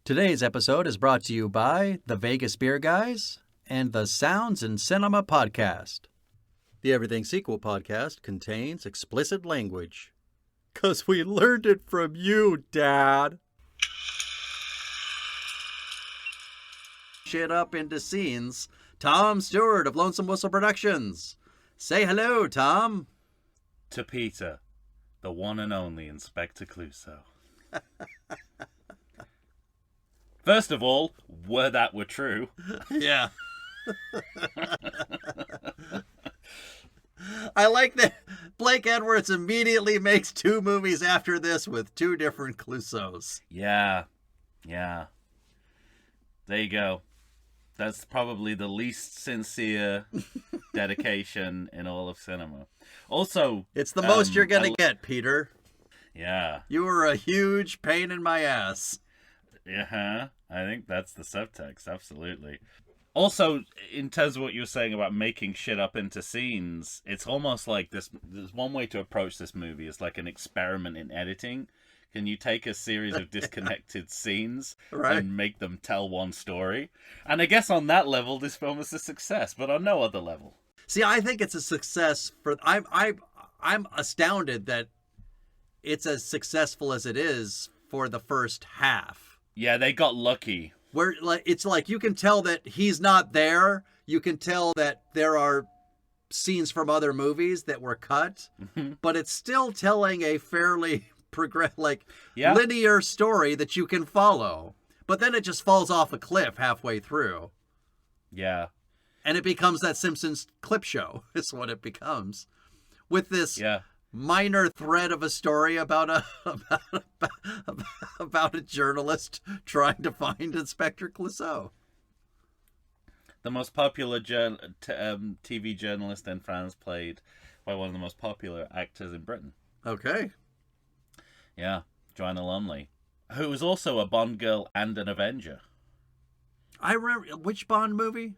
Today's episode is brought to you by the Vegas Beer Guys and the Sounds in Cinema podcast. The Everything Sequel podcast contains explicit language. 'Cause we learned it from you, Dad. Shit up into scenes. Tom Stewart of Lonesome Whistle Productions. Say hello, Tom. To Peter, the one and only Inspector Clouseau. First of all, were that were true. Yeah. I like that Blake Edwards immediately makes two movies after this with two different Clouseaus. Yeah. There you go. That's probably the least sincere dedication in all of cinema. Also, it's the most you're going to get, Peter. Yeah. You were a huge pain in my ass. Yeah, I think that's the subtext, absolutely. Also, in terms of what you were saying about making shit up into scenes, it's almost like there's one way to approach this movie is like an experiment in editing. Can you take a series of disconnected scenes and make them tell one story? And I guess on that level, this film is a success, but on no other level. See, I think it's a success for... I'm astounded that it's as successful as it is for the first half. Yeah, they got lucky. Where it's like you can tell that he's not there. You can tell that there are scenes from other movies that were cut, but it's still telling a fairly linear story that you can follow. But then it just falls off a cliff halfway through. Yeah. And it becomes that Simpsons clip show, is what it becomes. With this minor thread of a story about a journalist trying to find Inspector Clouseau. The most popular TV journalist in France, played by one of the most popular actors in Britain. Okay. Yeah, Joanna Lumley, who was also a Bond girl and an Avenger. I remember, which Bond movie?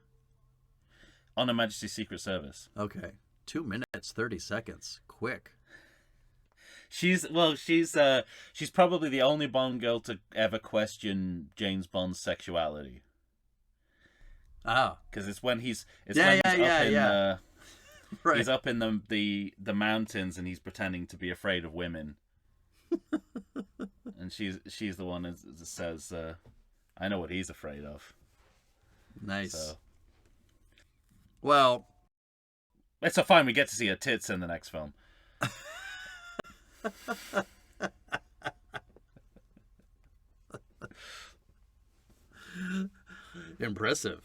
On Her Majesty's Secret Service. Okay. 2 minutes, 30 seconds. Quick. She's probably the only Bond girl to ever question James Bond's sexuality. Ah, because it's when he's right. He's up in the mountains and he's pretending to be afraid of women, and she's the one that says, "I know what he's afraid of." Nice. So. Well, it's so fine. We get to see her tits in the next film. Impressive.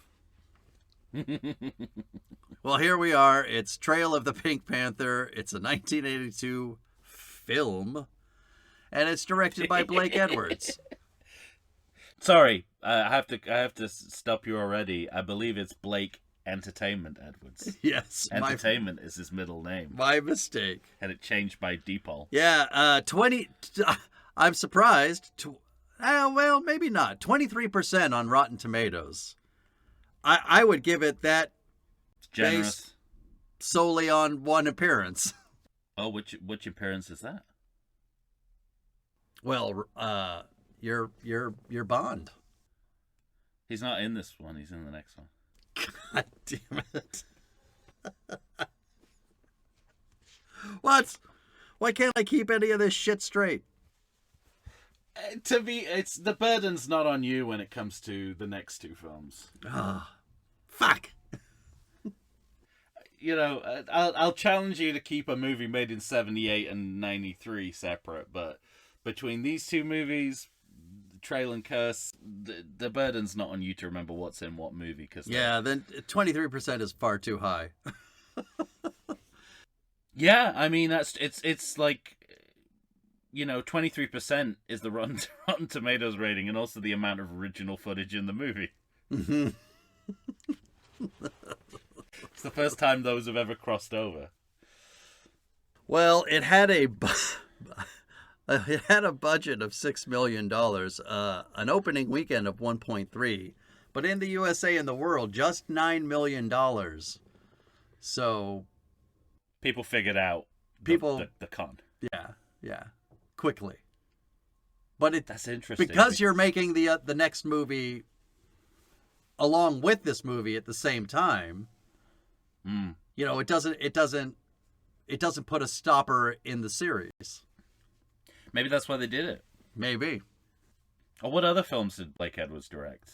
Well, here we are. It's Trail of the Pink Panther. It's a 1982 film, and it's directed by Blake Edwards. Sorry, I have to stop you already. I believe it's Blake Entertainment Edwards. Yes. Entertainment is his middle name. My mistake. Had it changed by default. Yeah, I'm surprised. Well, maybe not. 23% on Rotten Tomatoes. I would give it that generous based solely on one appearance. Oh, which appearance is that? Well, your Bond. He's not in this one. He's in the next one. God damn it. What? Why can't I keep any of this shit straight? It's the burden's not on you when it comes to the next two films. Ah, fuck. You know, I'll challenge you to keep a movie made in 78 and 93 separate, but between these two movies, Trail and Curse, the burden's not on you to remember what's in what movie. Then 23% is far too high. Yeah, I mean it's like, you know, 23% is the Rotten Tomatoes rating, and also the amount of original footage in the movie. Mm-hmm. It's the first time those have ever crossed over. Well, it had a budget of $6 million, an opening weekend of 1.3, but in the USA and the world, just $9 million. So people figured out the con. Yeah, quickly. But that's interesting because you're making the next movie along with this movie at the same time. You know, it doesn't put a stopper in the series. Maybe that's why they did it. Maybe. Or what other films did Blake Edwards direct?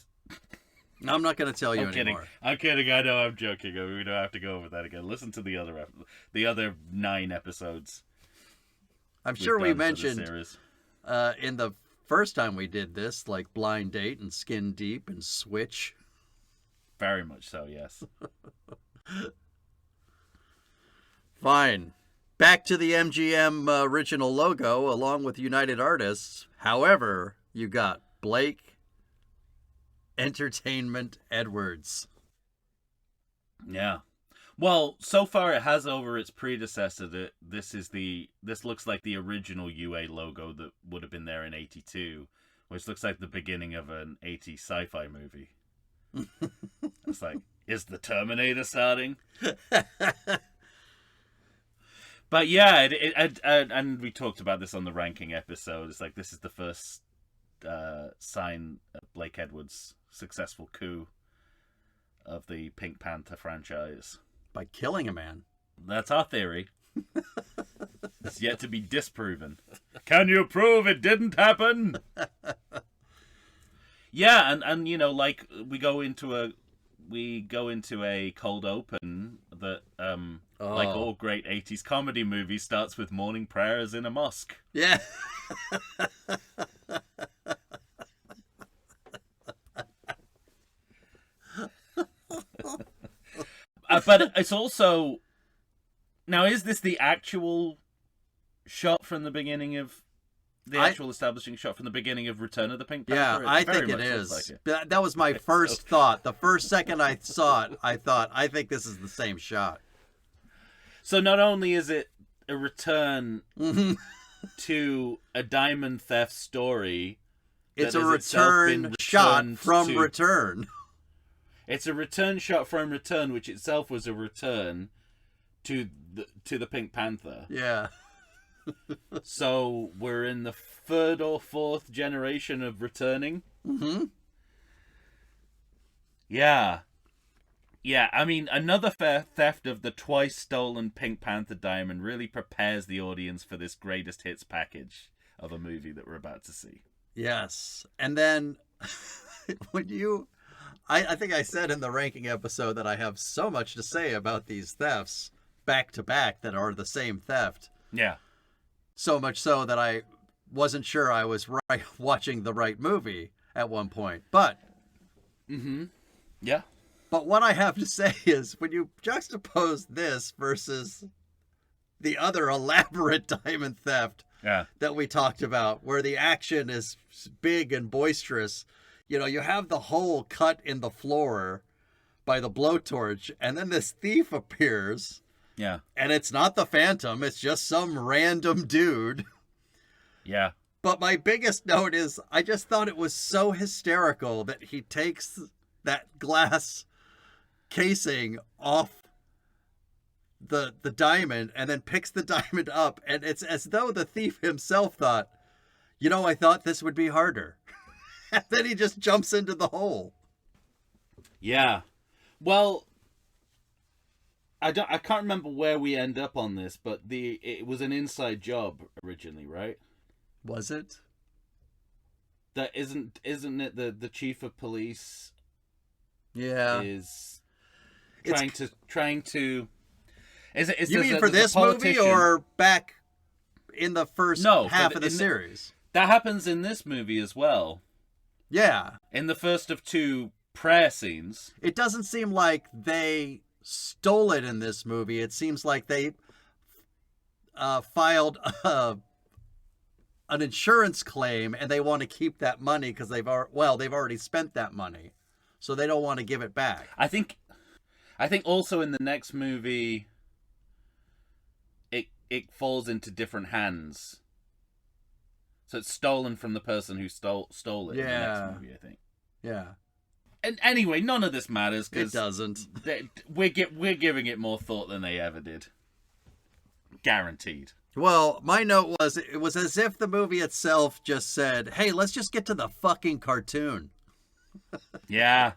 I'm not going to tell you anymore. I'm kidding. I know I'm joking. We don't have to go over that again. Listen to the other 9 episodes. I'm sure we mentioned in the first time we did this, like Blind Date and Skin Deep and Switch. Very much so, yes. Fine. Back to the MGM original logo along with United Artists. However, you got Blake Entertainment Edwards. Yeah. Well, so far it has over its predecessor that this looks like the original UA logo that would have been there in 82, which looks like the beginning of an 80s sci-fi movie. It's like, is the Terminator starting? But yeah, and we talked about this on the ranking episode. It's like, this is the first sign of Blake Edwards' successful coup of the Pink Panther franchise. By killing a man. That's our theory. It's yet to be disproven. Can you prove it didn't happen? Yeah, and you know, like we go into a cold open that like all great 80s comedy movies starts with morning prayers in a mosque. Yeah. But it's also, now is this the actual shot from the beginning of establishing shot from the beginning of Return of the Pink Panther? Yeah, I think it is. Like that was my first thought. The first second I saw it, I thought, I think this is the same shot. So not only is it a return to a diamond theft story, it's a return shot from Return. It's a return shot from Return, which itself was a return to the Pink Panther. Yeah. So we're in the 3rd or 4th generation of returning. Mm-hmm. Yeah. Yeah, I mean, another theft of the twice stolen Pink Panther diamond really prepares the audience for this greatest hits package of a movie that we're about to see. Yes. And then when you... I think I said in the ranking episode that I have so much to say about these thefts back to back that are the same theft. Yeah. So much so that I wasn't sure I was watching the right movie at one point. But yeah. But what I have to say is when you juxtapose this versus the other elaborate diamond theft that we talked about, where the action is big and boisterous, you know, you have the hole cut in the floor by the blowtorch, and then this thief appears. Yeah. And it's not the Phantom, it's just some random dude. Yeah. But my biggest note is I just thought it was so hysterical that he takes that glass casing off the diamond and then picks the diamond up, and it's as though the thief himself thought, you know, I thought this would be harder. And then he just jumps into the hole. Yeah. Well, I can't remember where we end up on this, but it was an inside job originally, right? Was it? That isn't it the chief of police? Yeah. Is trying to. Is you mean for this movie or back in the first half of the series? That happens in this movie as well. Yeah. In the first of 2 prayer scenes. It doesn't seem like they stole it in this movie. It seems like they filed an insurance claim and they want to keep that money because they've already spent that money. So they don't want to give it back. I think also in the next movie it falls into different hands. So it's stolen from the person who stole it in the next movie, I think. Yeah. And anyway, none of this matters because it doesn't. We're giving it more thought than they ever did. Guaranteed. Well, my note was, it was as if the movie itself just said, hey, let's just get to the fucking cartoon. Yeah,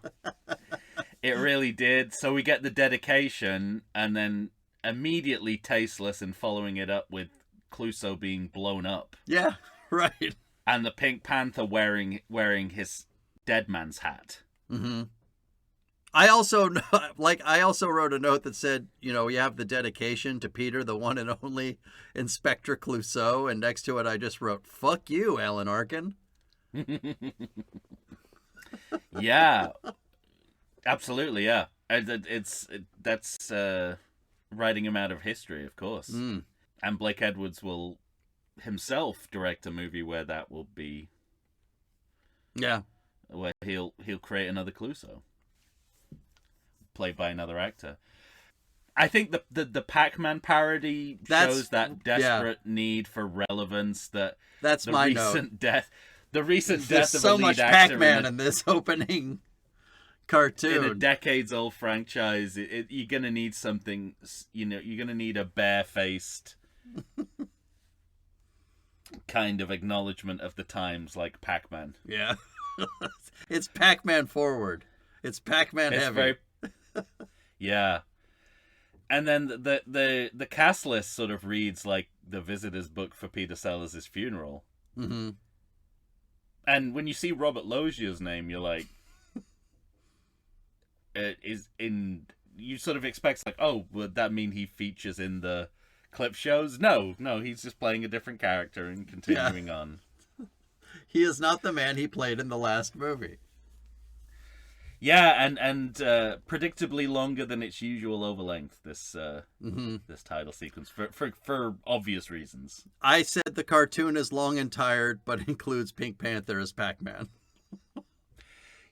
it really did. So we get the dedication, and then immediately tasteless, and following it up with Clouseau being blown up. Yeah, right. And the Pink Panther wearing his dead man's hat. Mm-hmm. I also wrote a note that said, you know, you have the dedication to Peter, the one and only Inspector Clouseau, and next to it I just wrote, "Fuck you, Alan Arkin." Yeah, absolutely. Yeah, that's writing him out of history, of course. Mm. And Blake Edwards will himself direct a movie where that will be. Yeah, where he'll create another Clouseau, played by another actor. I think the Pac-Man parody shows that desperate need for relevance. That's my note. The recent There's death of so a lead much actor Pac-Man in this opening cartoon. in a decades-old franchise. You're gonna need something. You know, you're gonna need a bare-faced kind of acknowledgement of the times, like Pac-Man. Yeah, it's Pac-Man forward. It's Pac-Man heavy. Yeah. And then the cast list sort of reads like the visitor's book for Peter Sellers' funeral. Mm-hmm. And when you see Robert Logia's name, you're like, you sort of expect, like, oh, would that mean he features in the clip shows? No, he's just playing a different character and continuing on. He is not the man he played in the last movie. Yeah, and predictably longer than its usual overlength, this this title sequence, for obvious reasons. I said the cartoon is long and tired, but includes Pink Panther as Pac-Man.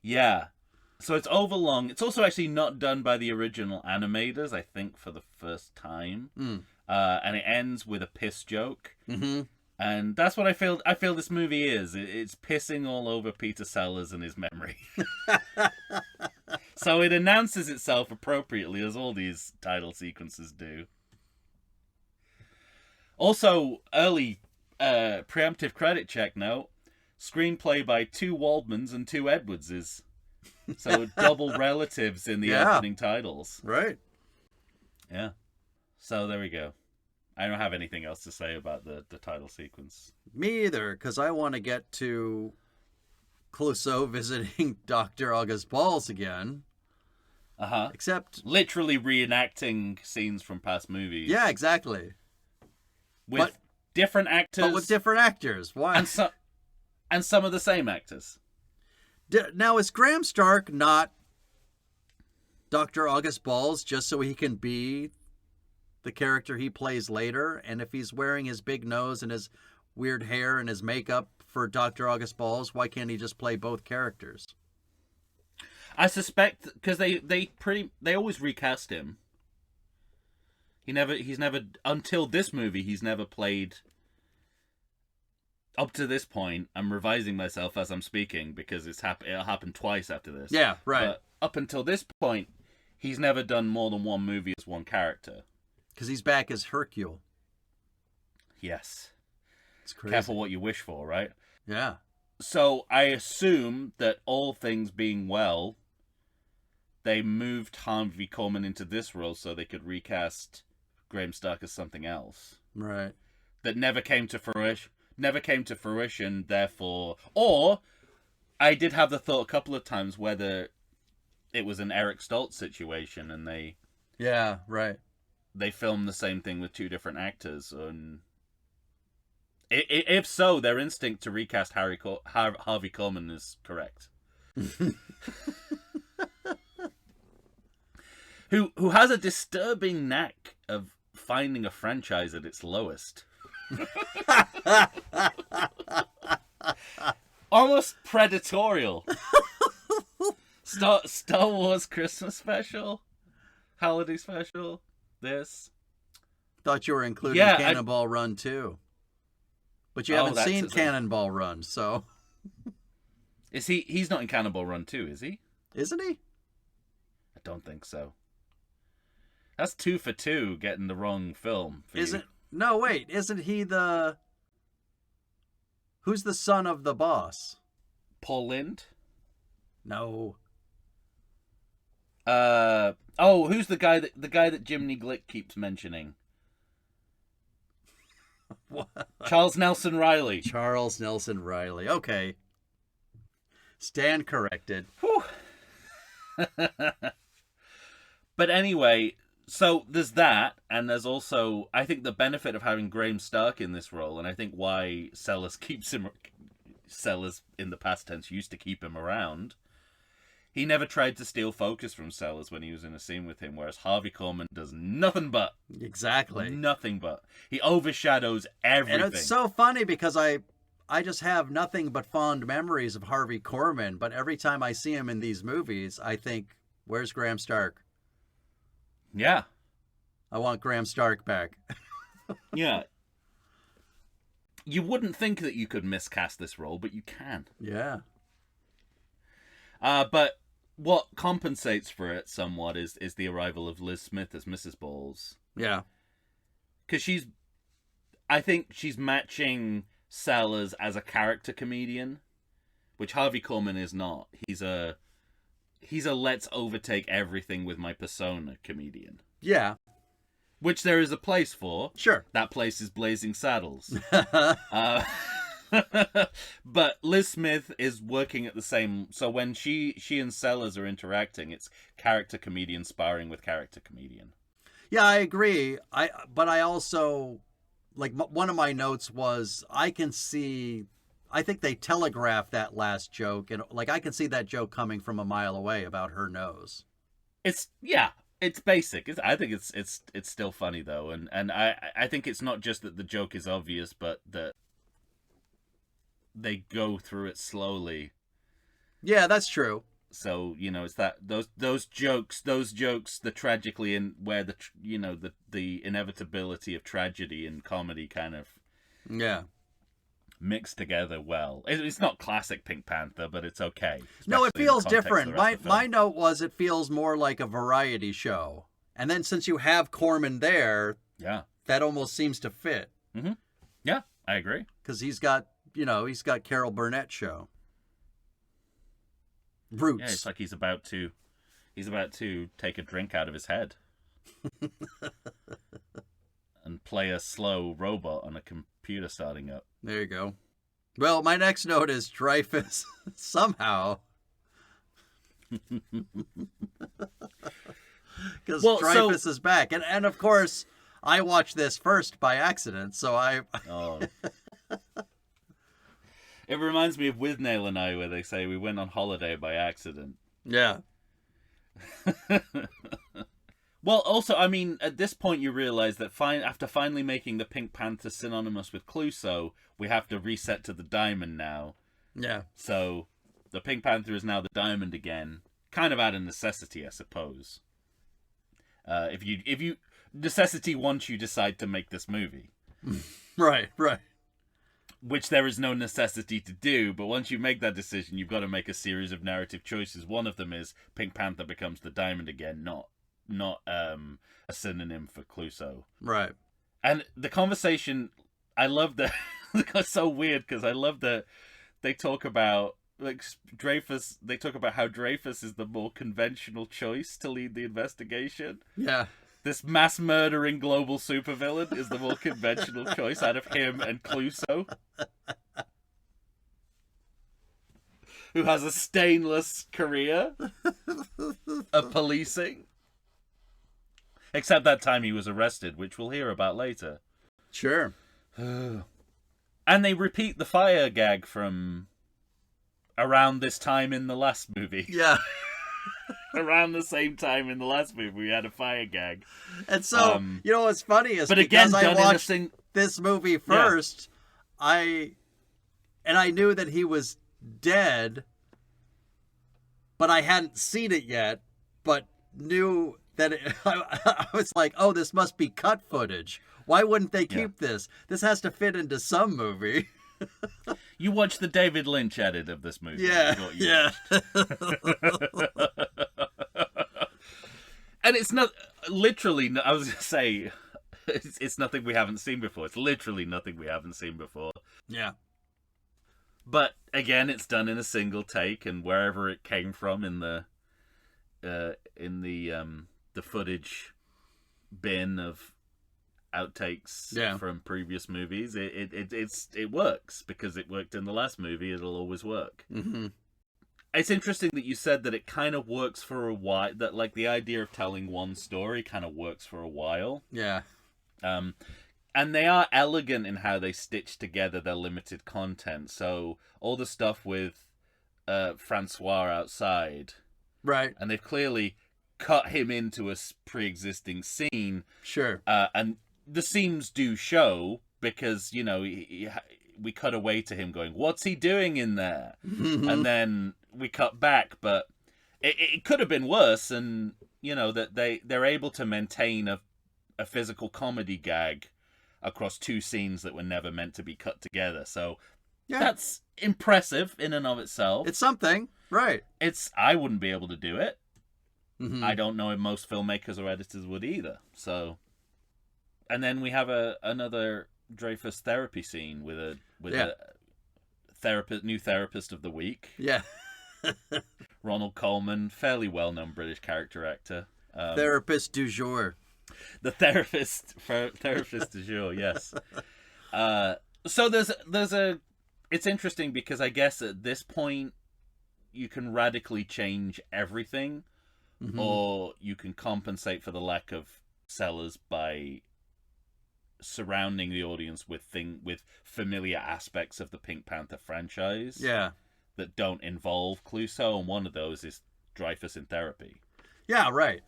Yeah. So it's overlong. It's also actually not done by the original animators, I think, for the first time. Mm. And it ends with a piss joke. Mm-hmm. And that's what I feel this movie is. It's pissing all over Peter Sellers and his memory. So it announces itself appropriately, as all these title sequences do. Also, early preemptive credit check note. Screenplay by 2 Waldmans and 2 Edwardses. So double relatives in the opening titles. Right. Yeah. So there we go. I don't have anything else to say about the title sequence. Me either, because I want to get to Clouseau visiting Dr. August Balls again. Uh-huh. Except... literally reenacting scenes from past movies. Yeah, exactly. With different actors. But with different actors. Why? And some of the same actors. Now, is Graham Stark not Dr. August Balls just so he can be the character he plays later? And if he's wearing his big nose and his weird hair and his makeup for Dr. August Balls, why can't he just play both characters? I suspect because they always recast him. He's never until this movie he's never played. Up to this point, I'm revising myself as I'm speaking because it'll happen twice after this. Yeah, right. But up until this point, he's never done more than one movie as one character. Because he's back as Hercule. Yes. It's crazy. Careful what you wish for, right? Yeah. So I assume that all things being well, they moved Harvey Korman into this role so they could recast Graham Stark as something else. Right. That never came to fruition, therefore... Or, I did have the thought a couple of times whether it was an Eric Stoltz situation and they... Yeah, right. They filmed the same thing with 2 different actors. And if so, their instinct to recast Harvey Korman is correct. Who has a disturbing knack of finding a franchise at its lowest. Almost predatorial. Star Wars Christmas special, holiday special. This. Thought you were including Cannonball Run too, but you haven't seen Cannonball Run, so. Is he? He's not in Cannonball Run 2, is he? Isn't he? I don't think so. That's 2 for 2 getting the wrong film. For Isn't No, wait. Isn't he the... Who's the son of the boss? Paul Lind? No. Who's the guy that Jiminy Glick keeps mentioning? What? Charles Nelson Riley. Charles Nelson Riley. Okay. Stand corrected. Whew. But anyway, so there's that, and there's also, I think, the benefit of having Graham Stark in this role, and I think why Sellers in the past tense used to keep him around. He never tried to steal focus from Sellers when he was in a scene with him, whereas Harvey Korman does nothing but. Exactly. Nothing but. He overshadows everything. And it's so funny because I just have nothing but fond memories of Harvey Korman, but every time I see him in these movies, I think, where's Graham Stark? Yeah. I want Graham Stark back. Yeah. You wouldn't think that you could miscast this role, but you can. Yeah. But what compensates for it somewhat is the arrival of Liz Smith as Mrs. Balls. Yeah. Because I think she's matching Sellers as a character comedian, which Harvey Korman is not. He's a let's overtake everything with my persona comedian. Yeah. Which there is a place for. Sure. That place is Blazing Saddles. But Liz Smith is working at the same... So when she and Sellers are interacting, it's character comedian sparring with character comedian. Yeah, I agree. But I also... Like, one of my notes was, I can see... I think they telegraphed that last joke, and like I can see that joke coming from a mile away about her nose. It's basic. I think it's still funny though, and I think it's not just that the joke is obvious, but that they go through it slowly. Yeah, that's true. So it's that those jokes, the tragically in where the inevitability of tragedy and comedy kind of mixed together well. It's not classic Pink Panther, but it's okay. No, it feels different. My note was it feels more like a variety show. And then since you have Corman there, that almost seems to fit. Mm-hmm. Yeah, I agree. Because he's got Carol Burnett show. Roots. Yeah, it's like he's about to take a drink out of his head. And play a slow robot on a computer starting up. There you go. Well, my next note is Dreyfus somehow. Because Dreyfus is back. And of course, I watched this first by accident, so Oh. It reminds me of Withnail and I, where they say we went on holiday by accident. Yeah. Well, also, I mean, at this point you realize that after finally making the Pink Panther synonymous with Clouseau, we have to reset to the diamond now. Yeah. So, the Pink Panther is now the diamond again. Kind of out of necessity, I suppose. If you necessity once you decide to make this movie. Right. Which there is no necessity to do, but once you make that decision, you've got to make a series of narrative choices. One of them is Pink Panther becomes the diamond again, not a synonym for Clouseau. Right. And the conversation, I love that. It's so weird because I love that they talk about Dreyfus. They talk about how Dreyfus is the more conventional choice to lead the investigation. Yeah. This mass murdering global supervillain is the more conventional choice out of him and Clouseau, who has a stainless career of policing. Except that time he was arrested, which we'll hear about later. Sure. And they repeat the fire gag from around this time in the last movie. Yeah. Around the same time in the last movie, we had a fire gag. And so, what's funny is but because again, I watched this movie first, I knew that he was dead, but I hadn't seen it yet, but knew that I was like, oh, this must be cut footage. Why wouldn't they keep this? This has to fit into some movie. You watched the David Lynch edit of this movie. Yeah. And it's not literally. I was going to say, It's nothing we haven't seen before. It's literally nothing we haven't seen before. Yeah. But again, it's done in a single take, and wherever it came from in the footage bin of outtakes from previous movies, it works because it worked in the last movie. It'll always work. Mm-hmm. It's interesting that you said that it kind of works for a while. That like the idea of telling one story kind of works for a while. Yeah. And they are elegant in how they stitch together their limited content. So all the stuff with Francois outside, right? And they've clearly cut him into a pre-existing scene. Sure. And the scenes do show because we cut away to him going, "What's he doing in there?" And then we cut back, but it could have been worse. And that they're able to maintain a physical comedy gag across two scenes that were never meant to be cut together. So that's impressive in and of itself. It's something, right? I wouldn't be able to do it. Mm-hmm. I don't know if most filmmakers or editors would either. So, and then we have another Dreyfus therapy scene with a new therapist of the week. Yeah. Ronald Colman, fairly well-known British character actor. Therapist du jour. The therapist du jour, yes. So it's interesting because I guess at this point you can radically change everything, or you can compensate for the lack of sellers by surrounding the audience with familiar aspects of the Pink Panther franchise. Yeah. That don't involve Clouseau, and one of those is Dreyfus in therapy. Yeah, right.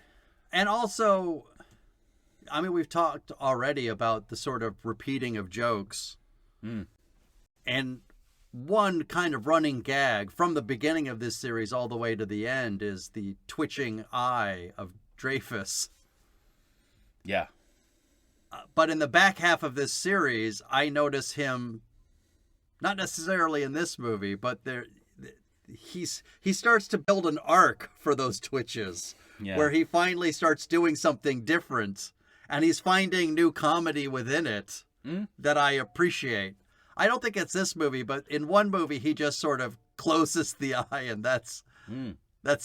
And also, I mean, we've talked already about the sort of repeating of jokes. And one kind of running gag from the beginning of this series all the way to the end is the twitching eye of Dreyfus. Yeah. But in the back half of this series, I notice him, not necessarily in this movie, but he starts to build an arc for those twitches, where he finally starts doing something different, and he's finding new comedy within it that I appreciate. I don't think it's this movie, but in one movie he just sort of closes the eye, and that's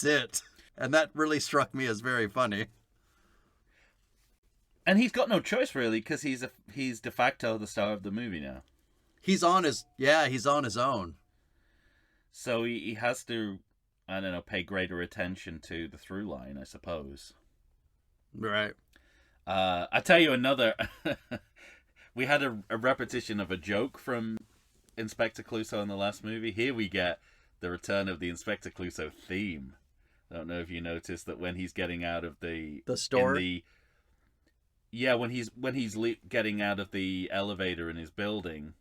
it. And that really struck me as very funny. And he's got no choice really, because he's de facto the star of the movie now. He's on his own. So he has to, I don't know, pay greater attention to the through line, I suppose. Right. I tell you another. We had a repetition of a joke from Inspector Clouseau in the last movie. Here we get the return of the Inspector Clouseau theme. I don't know if you noticed that when he's getting out of the store. When he's getting out of the elevator in his building,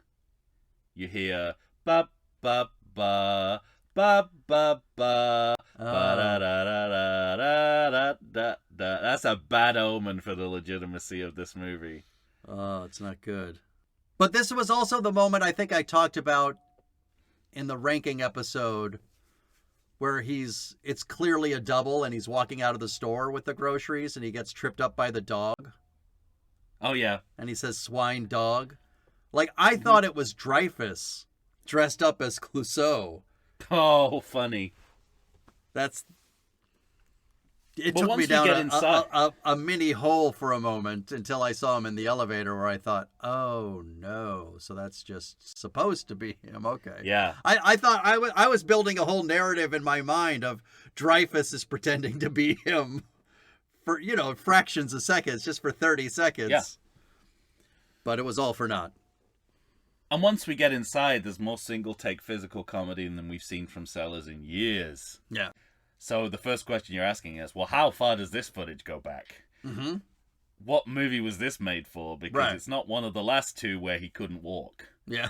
you hear ba ba ba ba ba ba ba da da da da da da. That's a bad omen for the legitimacy of this movie. Oh, it's not good. But this was also the moment I think I talked about in the ranking episode where it's clearly a double and he's walking out of the store with the groceries and he gets tripped up by the dog. Oh, yeah. And he says, swine dog. Like, I thought it was Dreyfus dressed up as Clouseau. Oh, funny. It took me down a mini hole for a moment until I saw him in the elevator where I thought, oh, no. So that's just supposed to be him. Okay. Yeah. I thought I was building a whole narrative in my mind of Dreyfus is pretending to be him for, fractions of seconds, just for 30 seconds. Yeah. But it was all for naught. And once we get inside, there's more single-take physical comedy than we've seen from Sellers in years. Yeah. So the first question you're asking is, well, how far does this footage go back? Mm-hmm. What movie was this made for? Because it's not one of the last two where he couldn't walk. Yeah.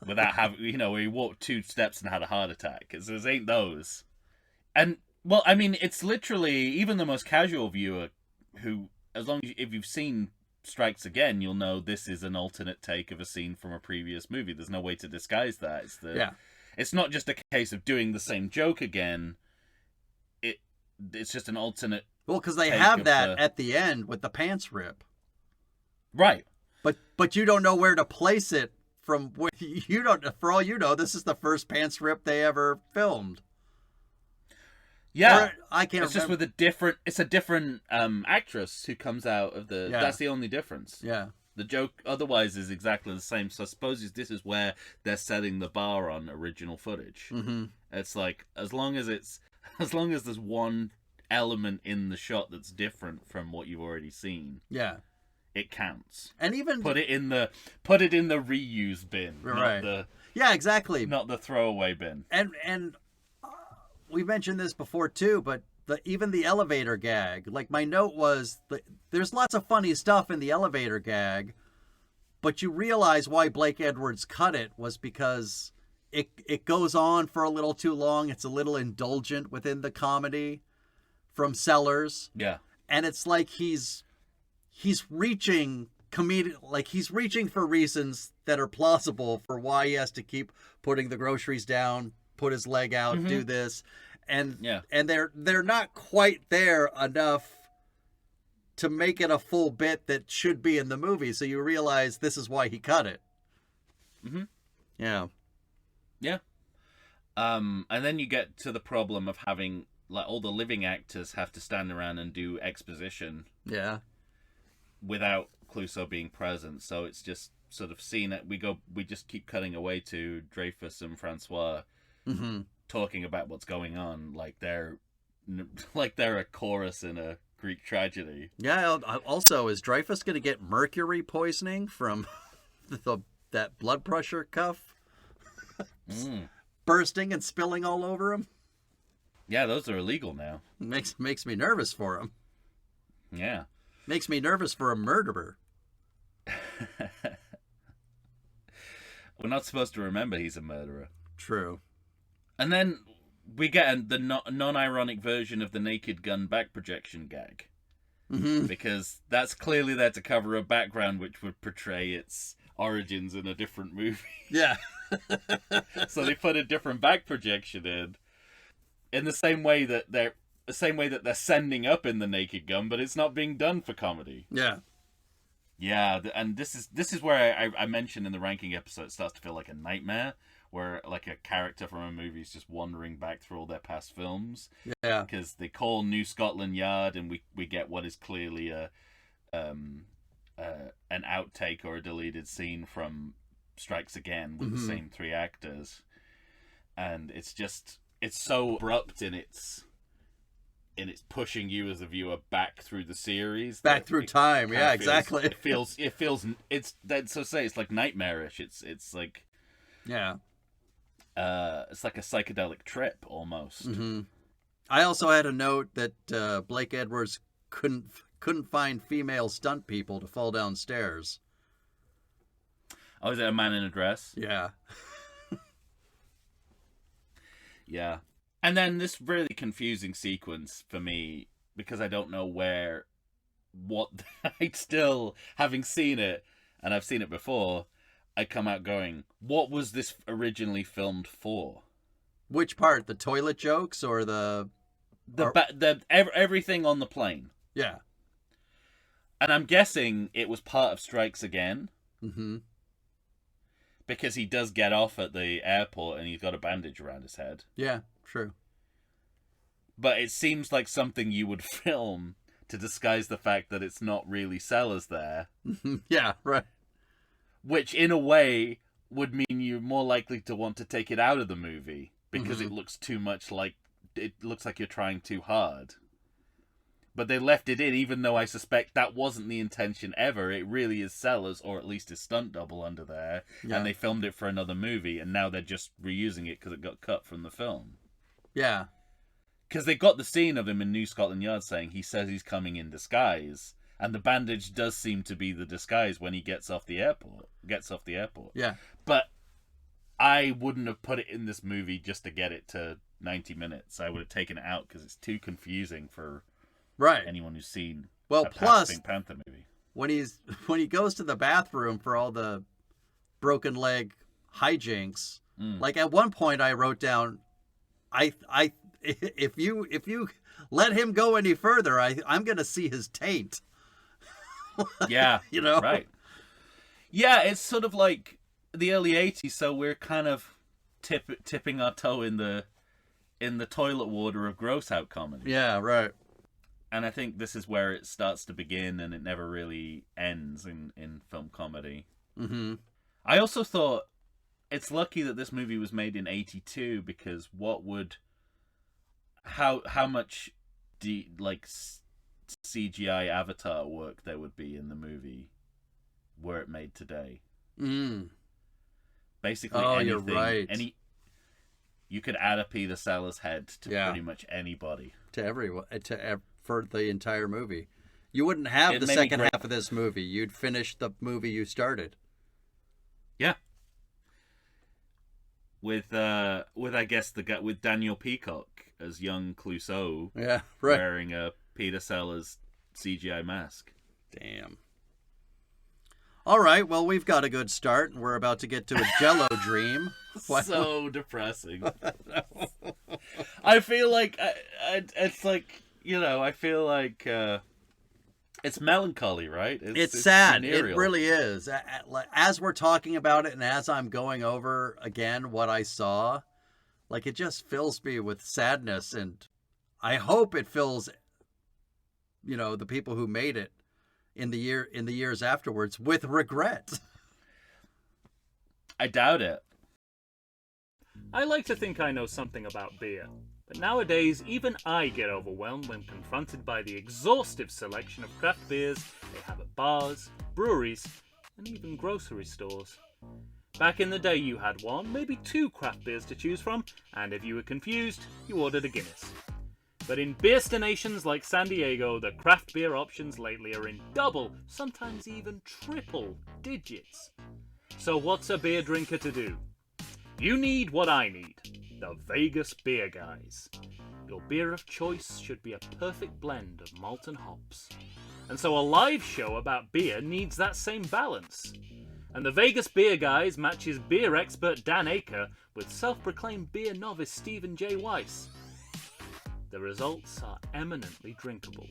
Without having, where he walked 2 steps and had a heart attack. There ain't those. And, well, I mean, it's literally, even the most casual viewer who, if you've seen Strikes Again, you'll know this is an alternate take of a scene from a previous movie. There's no way to disguise that. It's not just a case of doing the same joke again. It's just an alternate. Well, because they have that at the end with the pants rip. Right. But you don't know where to place it from. You don't. For all you know, this is the first pants rip they ever filmed. Yeah, or, I can't. It's just with a different. It's a different actress who comes out of the. Yeah. That's the only difference. Yeah. The joke otherwise is exactly the same. So I suppose this is where they're setting the bar on original footage. Mm-hmm. It's like as long as there's one element in the shot that's different from what you've already seen. Yeah. It counts. And even put it in the reuse bin, right? Yeah, exactly. Not the throwaway bin. And we mentioned this before too, but even the elevator gag. Like my note was, there's lots of funny stuff in the elevator gag, but you realize why Blake Edwards cut it was because it goes on for a little too long. It's a little indulgent within the comedy from Sellers. Yeah, and it's like he's reaching he's reaching for reasons that are plausible for why he has to keep putting the groceries down, put his leg out, do this, and they're not quite there enough to make it a full bit that should be in the movie. So you realize this is why he cut it. Mm-hmm. Yeah. And then you get to the problem of having like all the living actors have to stand around and do exposition. Yeah. Without Clouseau being present, so it's just sort of seen it. We just keep cutting away to Dreyfus and Francois talking about what's going on, like they're a chorus in a Greek tragedy. Yeah. Also, is Dreyfus going to get mercury poisoning from that blood pressure cuff bursting and spilling all over him? Yeah, those are illegal now. Makes me nervous for him. Yeah. Makes me nervous for a murderer. We're not supposed to remember he's a murderer. True. And then we get the non-ironic version of the Naked Gun back projection gag. Mm-hmm. Because that's clearly there to cover a background which would portray its origins in a different movie. Yeah. So they put a different back projection in the same way that they're sending up in the Naked Gun, but it's not being done for comedy. Yeah. Yeah, and this is where I mentioned in the ranking episode, it starts to feel like a nightmare, where like a character from a movie is just wandering back through all their past films. Yeah. Because they call New Scotland Yard, and we get what is clearly an outtake or a deleted scene from Strikes Again with the same three actors, and it's so abrupt in its pushing you as a viewer back through the series, back through time. Yeah, exactly. It feels it's like nightmarish. It's like, yeah, it's like a psychedelic trip almost. Mm-hmm. I also had a note that Blake Edwards couldn't find female stunt people to fall down stairs. Oh, is it a man in a dress? Yeah. Yeah. And then this really confusing sequence for me, because I don't know what I'd still, having seen it, and I've seen it before, I come out going, what was this originally filmed for? Which part? The toilet jokes or everything on the plane? Yeah. And I'm guessing it was part of Strikes Again. Mm-hmm. Because he does get off at the airport and he's got a bandage around his head. Yeah, true. But it seems like something you would film to disguise the fact that it's not really Sellers there. Yeah, right. Which, in a way, would mean you're more likely to want to take it out of the movie because it looks too much like... It looks like you're trying too hard. But they left it in, even though I suspect that wasn't the intention ever. It really is Sellers, or at least his stunt double under there. Yeah. And they filmed it for another movie, and now they're just reusing it because it got cut from the film. Yeah. Because they got the scene of him in New Scotland Yard saying he says he's coming in disguise. And the bandage does seem to be the disguise when he gets off the airport. Yeah. But I wouldn't have put it in this movie just to get it to 90 minutes. I would have taken it out because it's too confusing for... Right. Anyone who's seen plus Pink Panther movie. When he goes to the bathroom for all the broken leg hijinks, like at one point I wrote down, if you let him go any further, I'm gonna see his taint. Yeah, You know? right. Yeah, it's sort of like the early 80s, so we're kind of tipping our toe in the toilet water of gross out comedy. Yeah, right. And I think this is where it starts to begin and it never really ends in film comedy. Mm-hmm. I also thought it's lucky that this movie was made in 82 because how much CGI avatar work there would be in the movie were it made today. Mm. Basically anything. You're right. You could add a Peter Sellers head to pretty much anybody. To everyone, for the entire movie. You wouldn't have the second half of this movie. You'd finish the movie you started. Yeah. With I guess with Daniel Peacock as young Clouseau. Yeah, right. Wearing a Peter Sellers CGI mask. Damn. All right, well, we've got a good start. We're about to get to a Jello dream. So depressing. I feel like it's like, I feel like it's melancholy, right? It's sad. Venereal. It really is. As we're talking about it and as I'm going over again what I saw, like, it just fills me with sadness, and I hope it fills, the people who made it in the years afterwards with regret. I doubt it. I like to think I know something about beer, but nowadays even I get overwhelmed when confronted by the exhaustive selection of craft beers they have at bars, breweries, and even grocery stores. Back in the day you had one, maybe two craft beers to choose from, and if you were confused, you ordered a Guinness. But in beerstinations like San Diego, the craft beer options lately are in double, sometimes even triple digits. So what's a beer drinker to do? You need what I need, the Vegas Beer Guys. Your beer of choice should be a perfect blend of malt and hops. And so a live show about beer needs that same balance. And the Vegas Beer Guys matches beer expert Dan Aker with self-proclaimed beer novice Stephen J. Weiss. The results are eminently drinkable.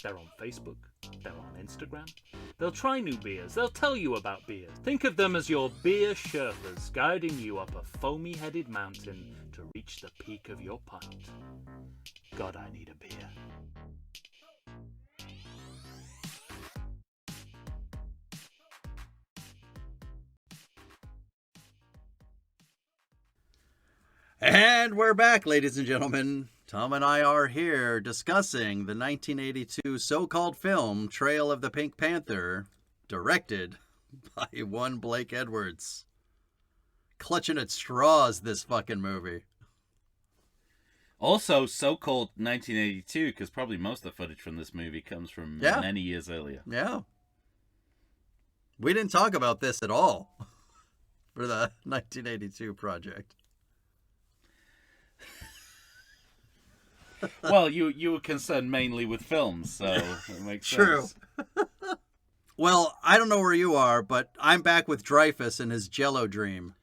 They're on Facebook, they're on Instagram. They'll try new beers, they'll tell you about beers. Think of them as your beer Sherpas guiding you up a foamy-headed mountain to reach the peak of your pint. God, I need a beer. And we're back, ladies and gentlemen. Tom and I are here discussing the 1982 so-called film Trail of the Pink Panther, directed by one Blake Edwards. Clutching at straws, this fucking movie. Also, so-called 1982, because probably most of the footage from this movie comes from many years earlier. Yeah. We didn't talk about this at all for the 1982 project. Well, you were concerned mainly with films, so it makes True. sense. Well, I don't know where you are, but I'm back with Dreyfuss and his Jello dream.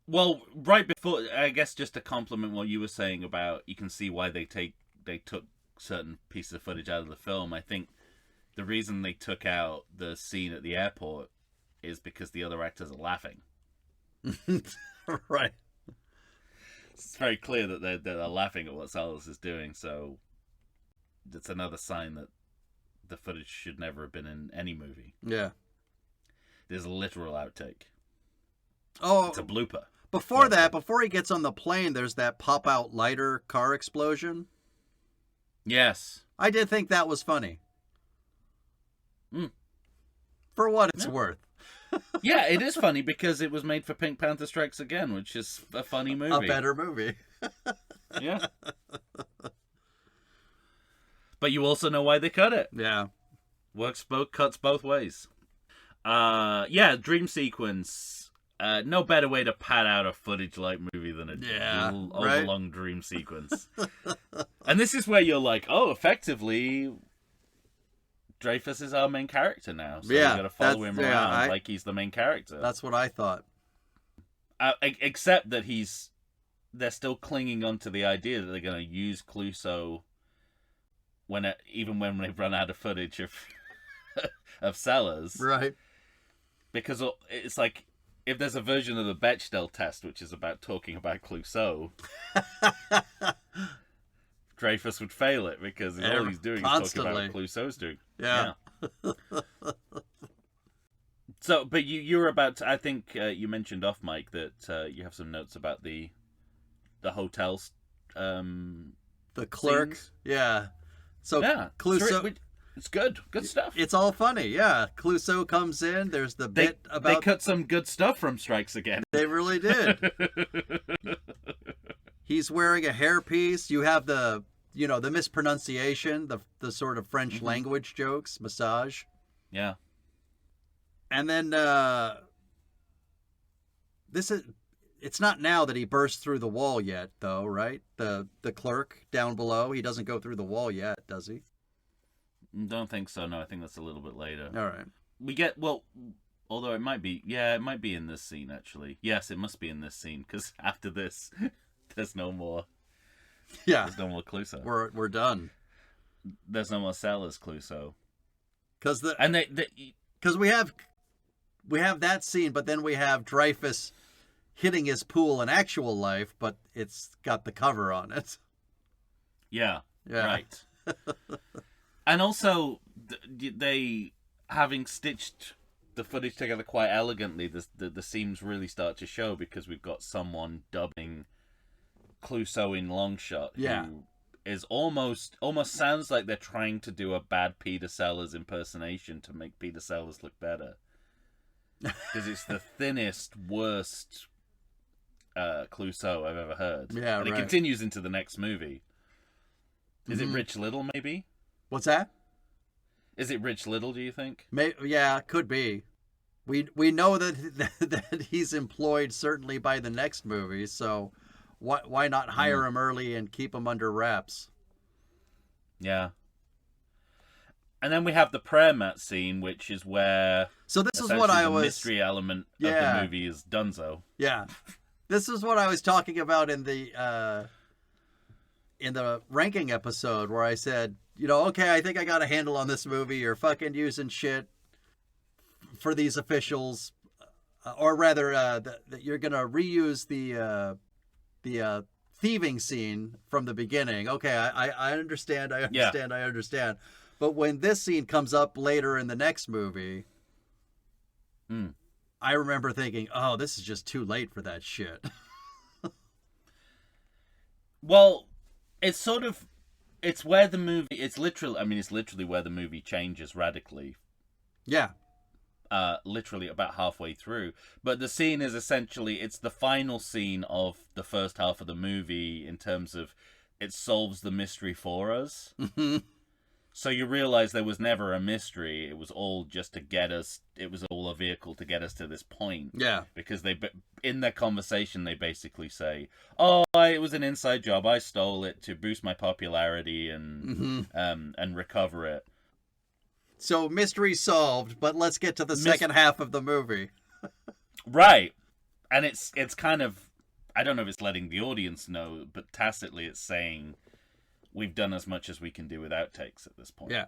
Well, right before, I guess just to compliment what you were saying about, you can see why they took certain pieces of footage out of the film. I think the reason they took out the scene at the airport is because the other actors are laughing. Right. It's very clear that they're laughing at what Sellers is doing, so it's another sign that the footage should never have been in any movie. Yeah. There's a literal outtake. Oh, it's a blooper. Before he gets on the plane, there's that pop-out lighter car explosion. Yes. I did think that was funny. For what it's worth. Yeah, it is funny because it was made for Pink Panther Strikes Again, which is a funny movie. A better movie. Yeah. But you also know why they cut it. Yeah. Cuts both ways. Yeah, dream sequence. No better way to pad out a footage-like movie than a overlong dream sequence. And this is where you're like, oh, effectively, Dreyfuss is our main character now. So you got to follow him around like he's the main character. That's what I thought. Except that they're still clinging on to the idea that they're going to use Clouseau even when they've run out of footage of of sellers, Right. because it's like if there's a version of the Bechdel test which is about talking about Clouseau, Dreyfus would fail it because all he's doing is talking about what Clouseau's doing. Yeah. So, but you were about to, I think you mentioned off mic that you have some notes about the hotels. The clerk. Scenes. Yeah. So Yeah, Clouseau. it's good stuff. It's all funny. Yeah. Clouseau comes in. There's the bit about. They cut some good stuff from Strikes Again. They really did. He's wearing a hairpiece. You have the mispronunciation, the sort of French language jokes, massage. Yeah. And then it's not now that he bursts through the wall yet, though, right? The clerk down below, he doesn't go through the wall yet, does he? Don't think so. No, I think that's a little bit later. All right. We get although it might be in this scene actually. Yes, it must be in this scene because after this, there's no more. Yeah. There's no more Clouseau. We're done. There's no more Sellers Clouseau. Because we have that scene, but then we have Dreyfus hitting his pool in actual life, but it's got the cover on it. Yeah. Yeah. Right. And also, they having stitched the footage together quite elegantly, the seams really start to show because we've got someone dubbing Clouseau in long shot. Yeah. Who is almost sounds like they're trying to do a bad Peter Sellers impersonation to make Peter Sellers look better. Because it's the thinnest, worst Clouseau I've ever heard. Yeah, and it continues into the next movie. Is it Rich Little, maybe? What's that? Is it Rich Little, do you think? Yeah, could be. We know that he's employed certainly by the next movie, so why not hire him early and keep him under wraps? Yeah. And then we have the prayer mat scene, which is where so this is what I was the mystery element of the movie is donezo. Yeah, this is what I was talking about in the ranking episode where I said, okay, I think I got a handle on this movie. You're fucking using shit for these officials, or rather, that you're gonna reuse the thieving scene from the beginning. Okay, I understand. I understand. But when this scene comes up later in the next movie, I remember thinking, oh, this is just too late for that shit. Well, it's where the movie, it's literally where the movie changes radically. Yeah. Literally about halfway through. But the scene is essentially, it's the final scene of the first half of the movie in terms of it solves the mystery for us. So you realize there was never a mystery. It was all just to get us, it was all a vehicle to get us to this point. Yeah. Because in their conversation, they basically say, oh, it was an inside job. I stole it to boost my popularity and recover it. So mystery solved, but let's get to the second half of the movie. Right. And it's kind of, I don't know if it's letting the audience know, but tacitly it's saying, we've done as much as we can do with outtakes at this point. Yeah.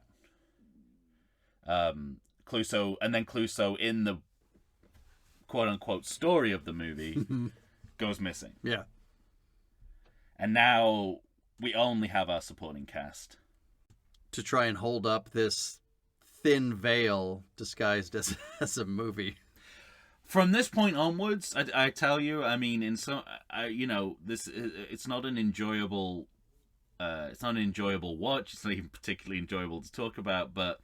Clouseau in the quote-unquote story of the movie goes missing. Yeah. And now we only have our supporting cast. To try and hold up this thin veil disguised as a movie. From this point onwards, I tell you, I mean, it's not an enjoyable... it's not an enjoyable watch. It's not even particularly enjoyable to talk about. But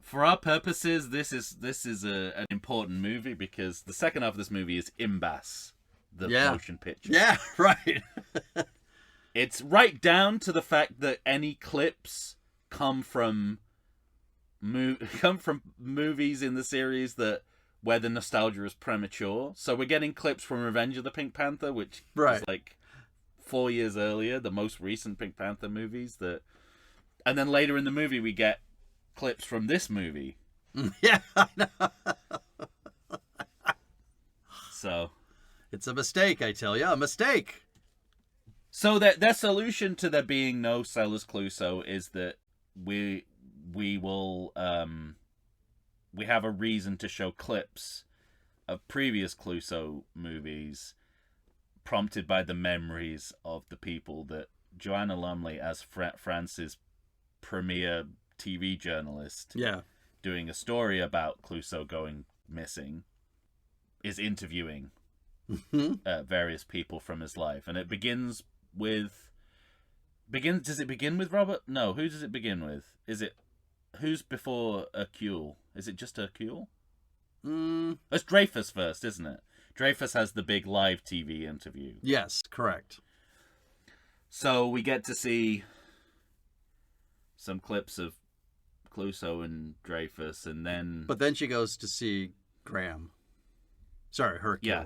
for our purposes, this is an important movie because the second half of this movie is Imbas, the motion picture. Yeah, right. It's right down to the fact that any clips come from movies in the series where the nostalgia is premature. So we're getting clips from Revenge of the Pink Panther, which is like 4 years earlier, the most recent Pink Panther movies, and then later in the movie we get clips from this movie. Yeah, I know. So it's a mistake, I tell you, a mistake. So their solution to there being no Sellers Clouseau is that we will we have a reason to show clips of previous Clouseau movies, prompted by the memories of the people that Joanna Lumley, as France's premier TV journalist, doing a story about Clouseau going missing, is interviewing various people from his life, and it begins with Does it begin with Robert? No, who does it begin with? Is it who's before Hercule? Is it just Hercule? It's Dreyfus first, isn't it? Dreyfus has the big live TV interview. Yes, correct. So we get to see some clips of Clouseau and Dreyfus, and then... But then she goes to see Graham. Sorry, Hercule. Yeah.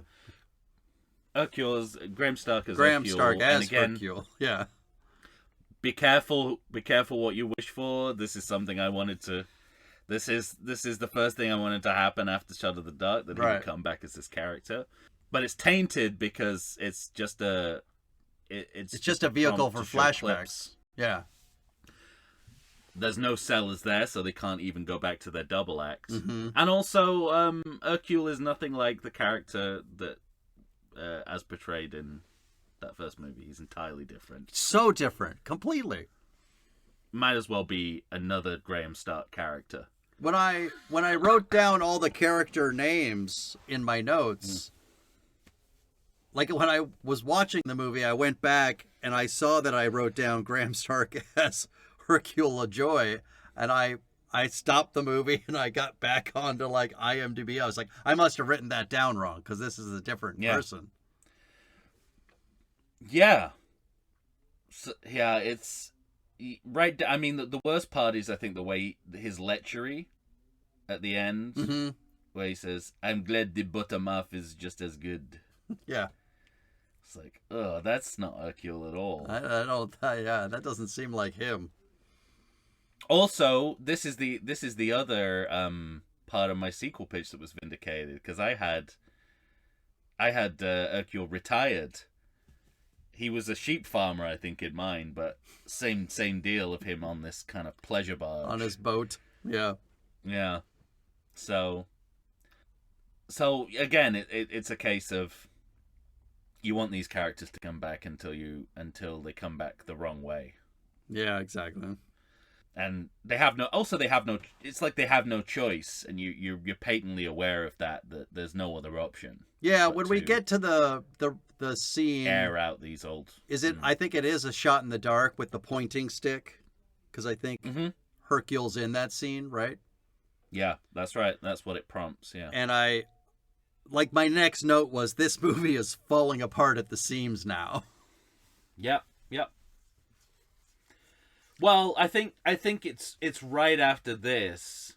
Hercule's... Graham Stark as Graham Hercule. Stark as and again, Hercule, yeah. Be careful what you wish for. This is something I wanted to... This is the first thing I wanted to happen after Shot of the Dark, that he would come back as this character. But it's tainted because it's just a... It's just a vehicle for flashbacks. Yeah. There's no sellers there, so they can't even go back to their double acts. Mm-hmm. And also, Hercule is nothing like the character that, as portrayed in that first movie. He's entirely different. So different. Completely. Might as well be another Graham Stark character. When I wrote down all the character names in my notes, like when I was watching the movie, I went back and I saw that I wrote down Graham Stark as Hercule LaJoy, and I stopped the movie and I got back onto like IMDb. I was like, I must have written that down wrong because this is a different person. Yeah. So, yeah, it's right. I mean, the worst part is, I think, the way his lechery at the end, where he says, "I'm glad the bottom half is just as good." Yeah. It's like, oh, that's not Hercule at all. I don't. Yeah, that doesn't seem like him. Also, this is the other part of my sequel pitch that was vindicated, because I had Hercule retired. He was a sheep farmer, I think, in mine, but same deal of him on this kind of pleasure barge. On his boat. Yeah. Yeah. So again, it's a case of you want these characters to come back until they come back the wrong way. Yeah, exactly. And they have no it's like they have no choice, and you're patently aware of that there's no other option. Yeah, when we get to the scene, air out these old... Is it? I think it is a shot in the dark with the pointing stick, because I think Hercule's in that scene, right? Yeah, that's right. That's what it prompts, yeah. And my next note was, this movie is falling apart at the seams now. Yep. Well, I think it's right after this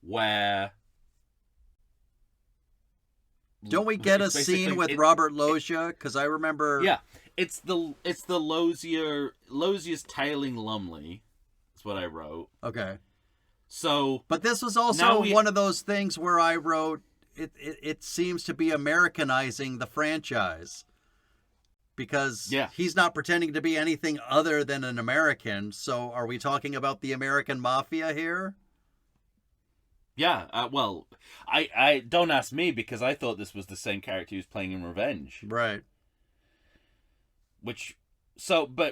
where... Don't we get a scene with Robert Loggia? Because I remember... Yeah, it's the Loggia's tailing Lumley. That's what I wrote. Okay. So... But this was also one of those things where I wrote, it seems to be Americanizing the franchise. Because he's not pretending to be anything other than an American. So are we talking about the American Mafia here? Yeah, well, I don't ask me, because I thought this was the same character he was playing in Revenge. Right. But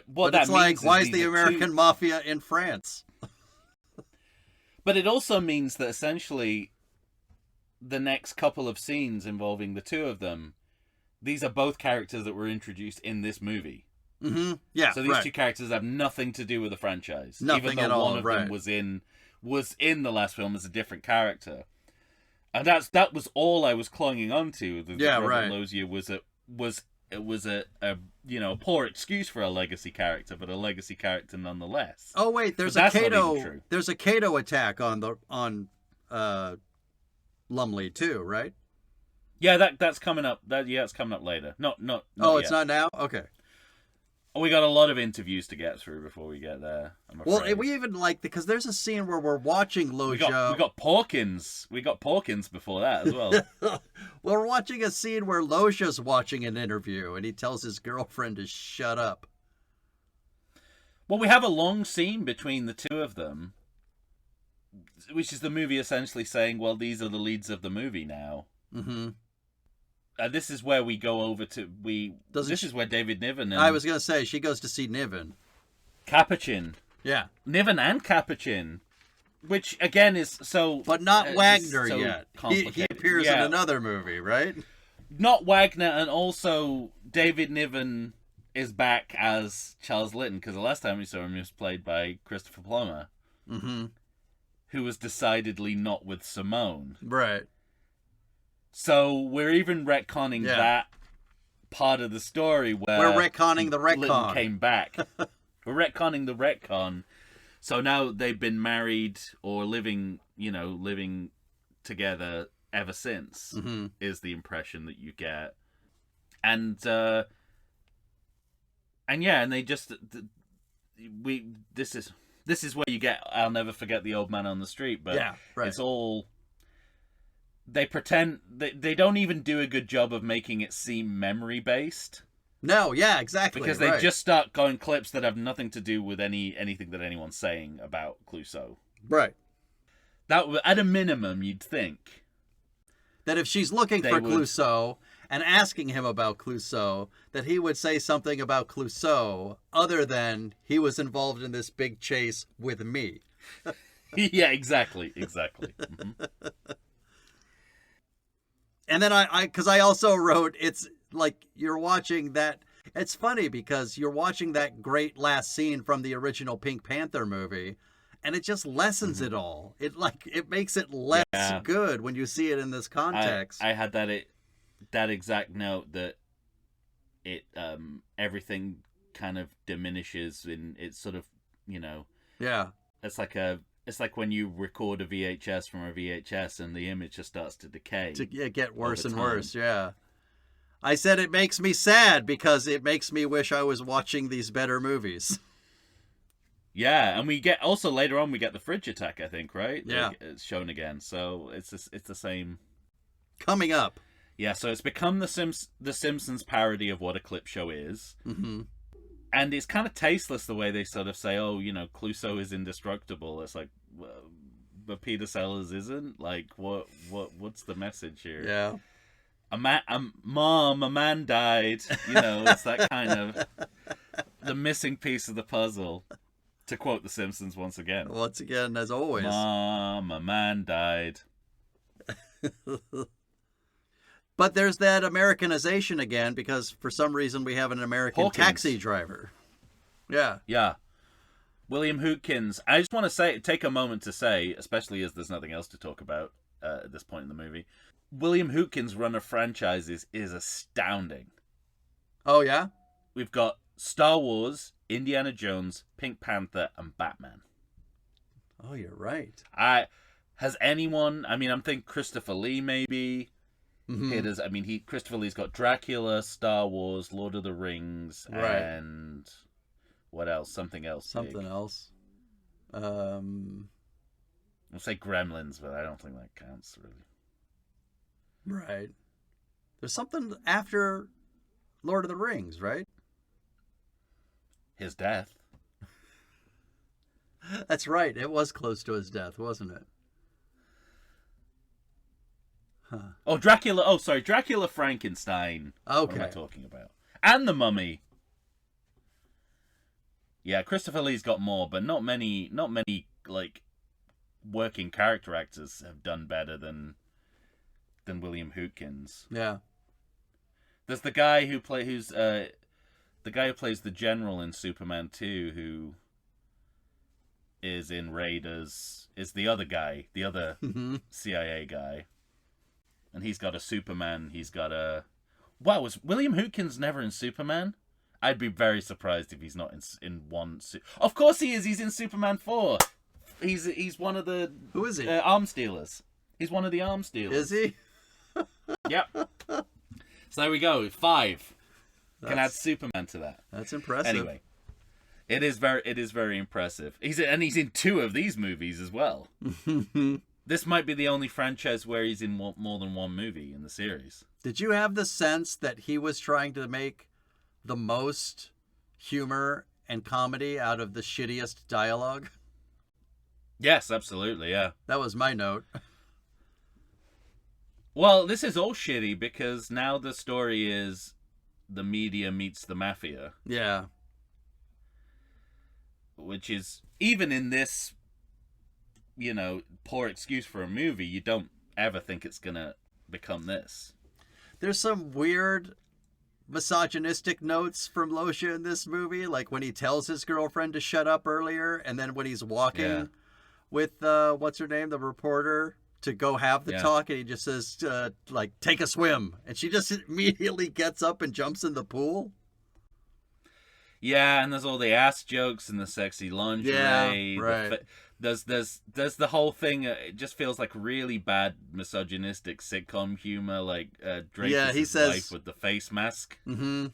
what that it's means like, is why is the American Mafia in France? But it also means that essentially the next couple of scenes involving the two of them, these are both characters that were introduced in this movie. Mm-hmm. Yeah. So these two characters have nothing to do with the franchise. Nothing even though at all, one of them was in the last film as a different character. And that was all I was clinging on to. Robert Loggia was a poor excuse for a legacy character, but a legacy character nonetheless. Oh wait, there's a Cato attack on Lumley too, right? Yeah, that's coming up. It's coming up later. Not Oh, yet. It's not now? Okay. We got a lot of interviews to get through before we get there, I'm afraid. Well, we even because there's a scene where we're watching Loggia. We got Porkins. We got Porkins before that as well. Well, we're watching a scene where Loggia's watching an interview and he tells his girlfriend to shut up. Well, we have a long scene between the two of them, which is the movie essentially saying, well, these are the leads of the movie now. Mm-hmm. This is where we go over to... This is where David Niven and... I was going to say, she goes to see Niven. Capuchin. Yeah. Niven and Capuchin. Which, again, is so... But not Wagner so yet. He appears in another movie, right? Not Wagner, and also David Niven is back as Charles Litton, because the last time we saw him, he was played by Christopher Plummer, who was decidedly not with Simone. Right. So we're even retconning that part of the story where... We're retconning the retcon. Litton came back. We're retconning the retcon. So now they've been married or living together ever since, is the impression that you get. And they just... This is where you get I'll never forget the old man on the street, but it's all... They pretend... They don't even do a good job of making it seem memory-based. No, yeah, exactly. Because they just start going clips that have nothing to do with anything that anyone's saying about Clouseau. Right. That, at a minimum, you'd think. That if she's looking for Clouseau and asking him about Clouseau, that he would say something about Clouseau other than he was involved in this big chase with me. Yeah, exactly. Mm-hmm. And then because I also wrote, it's like you're watching that. It's funny because you're watching that great last scene from the original Pink Panther movie, and it just lessens it all. It makes it less good when you see it in this context. I had that exact note that it everything kind of diminishes in it's sort of It's like when you record a VHS from a VHS and the image just starts to decay. To get worse and worse, yeah. I said it makes me sad because it makes me wish I was watching these better movies. Yeah, and we get also later on we get the fridge attack, I think, right? Yeah, it's shown again, so it's the same. Coming up. Yeah, so it's become the Simpsons parody of what a clip show is. Mm-hmm. And it's kind of tasteless the way they sort of say, oh, Clouseau is indestructible. It's like, but Peter Sellers isn't? Like, what's the message here? Yeah. A man died. It's that kind of the missing piece of the puzzle. To quote The Simpsons once again. Once again, as always. Mom, a man died. But there's that Americanization again, because for some reason we have an American taxi driver. Yeah. Yeah. William Hootkins. I just want to take a moment to say, especially as there's nothing else to talk about at this point in the movie, William Hootkins' run of franchises is astounding. Oh, yeah? We've got Star Wars, Indiana Jones, Pink Panther, and Batman. Oh, you're right. Has anyone... I mean, I'm thinking Christopher Lee, maybe... Mm-hmm. Christopher Lee's got Dracula, Star Wars, Lord of the Rings, and what else? Something else. Else. I'll say Gremlins, but I don't think that counts really. Right. There's something after Lord of the Rings, right? His death. That's right. It was close to his death, wasn't it? Huh. Oh, Dracula. Oh, sorry. Dracula Frankenstein. Okay. What am I talking about? And The Mummy. Yeah, Christopher Lee's got more, but not many like working character actors have done better than William Hootkins. Yeah. There's the guy who plays the general in Superman 2 who is in Raiders, is the other guy, the other CIA guy. And he's got a Superman. He's got a... Wow, was William Hootkins never in Superman? I'd be very surprised if he's not in one... Of course he is. He's in Superman 4. He's one of the... Who is he? Arms dealers. He's one of the arms dealers. Is he? Yep. So there we go. 5. Can add Superman to that. That's impressive. Anyway, it is very impressive. He's in 2 of these movies as well. This might be the only franchise where he's in more than one movie in the series. Did you have the sense that he was trying to make the most humor and comedy out of the shittiest dialogue. Yes, absolutely, yeah. That was my note. Well, this is all shitty because now the story is the media meets the mafia. Yeah. Which is, even in this, poor excuse for a movie, you don't ever think it's gonna become this. There's some weird misogynistic notes from Losha in this movie, like when he tells his girlfriend to shut up earlier, and then when he's walking with, what's her name, the reporter, to go have the talk, and he just says, take a swim. And she just immediately gets up and jumps in the pool. Yeah, and there's all the ass jokes and the sexy lingerie. Yeah, right. There's the whole thing. It just feels like really bad misogynistic sitcom humor, like Dreyfus' wife with the face mask. Mm-hmm.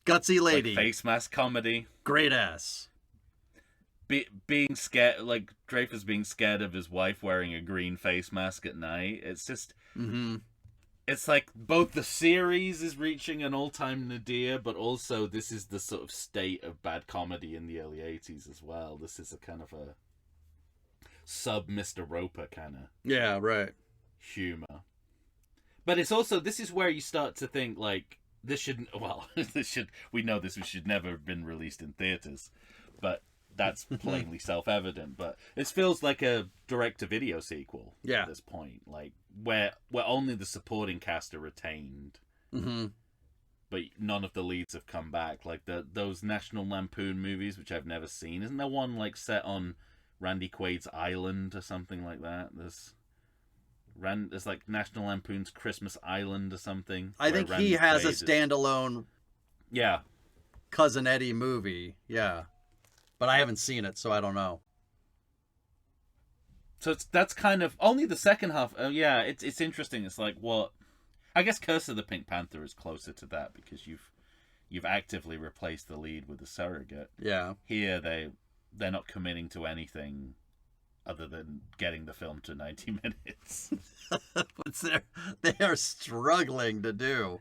Gutsy lady. Like face mask comedy. Great ass. Being scared, like Dreyfus being scared of his wife wearing a green face mask at night. It's just... Mm-hmm. It's like both the series is reaching an all-time nadir, but also this is the sort of state of bad comedy in the early 80s as well. This is a kind of a sub Mr. Roper kind of humor. But it's also, this is where you start to think, like, this shouldn't, well, we know this should never have been released in theaters, but that's plainly self-evident. But it feels like a direct-to-video sequel at this point, like, where only the supporting cast are retained, but none of the leads have come back. Like those National Lampoon movies, which I've never seen. Isn't there one like set on Randy Quaid's island or something like that? There's like National Lampoon's Christmas Island or something. I think he has a standalone, Cousin Eddie movie. Yeah, but I haven't seen it, so I don't know. So that's kind of only the second half. It's interesting. It's like, what? I guess Curse of the Pink Panther is closer to that because you've actively replaced the lead with a surrogate. Yeah. Here they're not committing to anything other than getting the film to 90 minutes. They are struggling to do.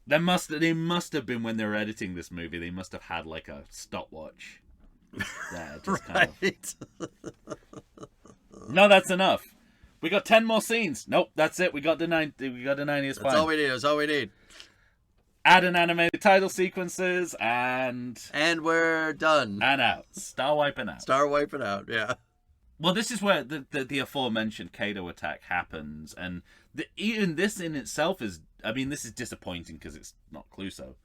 They must have been, when they were editing this movie, they must have had like a stopwatch. Yeah, just kind of. No, that's enough. We got 10 more scenes. Nope, that's it. We got the 90. We got the 90. It's fine. That's all we need. That's all we need. Add an animated title sequences and we're done. And out. Star wiping out. Star wiping out. Yeah. Well, this is where the aforementioned Kato attack happens, and even this in itself is. I mean, this is disappointing because it's not Clouseau.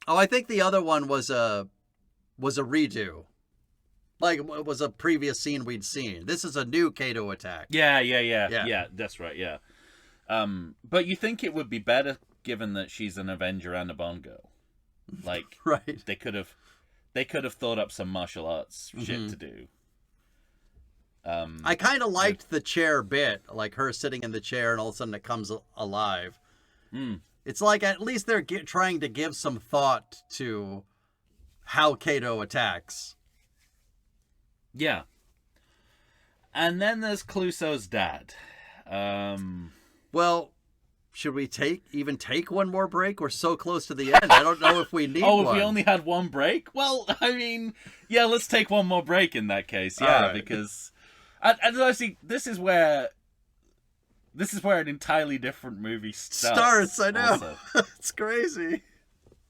Oh, I think the other one was a redo. Like, it was a previous scene we'd seen. This is a new Kato attack. Yeah, that's right, yeah. But you think it would be better given that she's an Avenger and a Bond girl. Like, right. They could have thought up some martial arts shit to do. I kind of liked the chair bit, like her sitting in the chair and all of a sudden it comes alive. It's like at least they're trying to give some thought to how Kato attacks. Yeah. And then there's Clouseau's dad. Well, should we take one more break? We're so close to the end. I don't know if we need one. If we only had one break? Well, I mean, yeah, let's take one more break in that case. Yeah, right. Because... And honestly, this is where an entirely different movie starts. I know. It's crazy.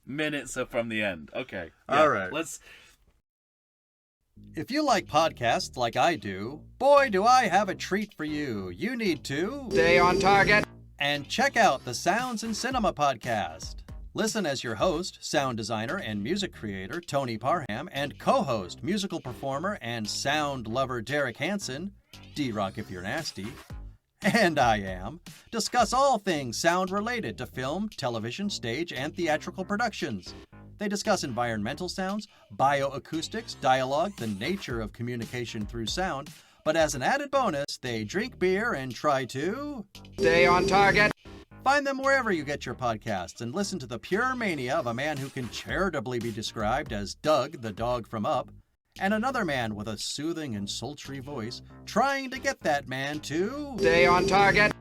Minutes from the end. Okay. Yeah, all right. If you like podcasts like I do, boy, do I have a treat for you. You need to stay on target and check out the Sounds and Cinema podcast. Listen as your host, sound designer and music creator Tony Parham, and co-host, musical performer and sound lover Derek Hansen, D-Rock if you're nasty, and I am, discuss all things sound related to film, television, stage, and theatrical productions. They discuss environmental sounds, bioacoustics, dialogue, the nature of communication through sound, but as an added bonus, they drink beer and try to stay on target. Find them wherever you get your podcasts and listen to the pure mania of a man who can charitably be described as Doug, the dog from Up, and another man with a soothing and sultry voice trying to get that man to stay on target.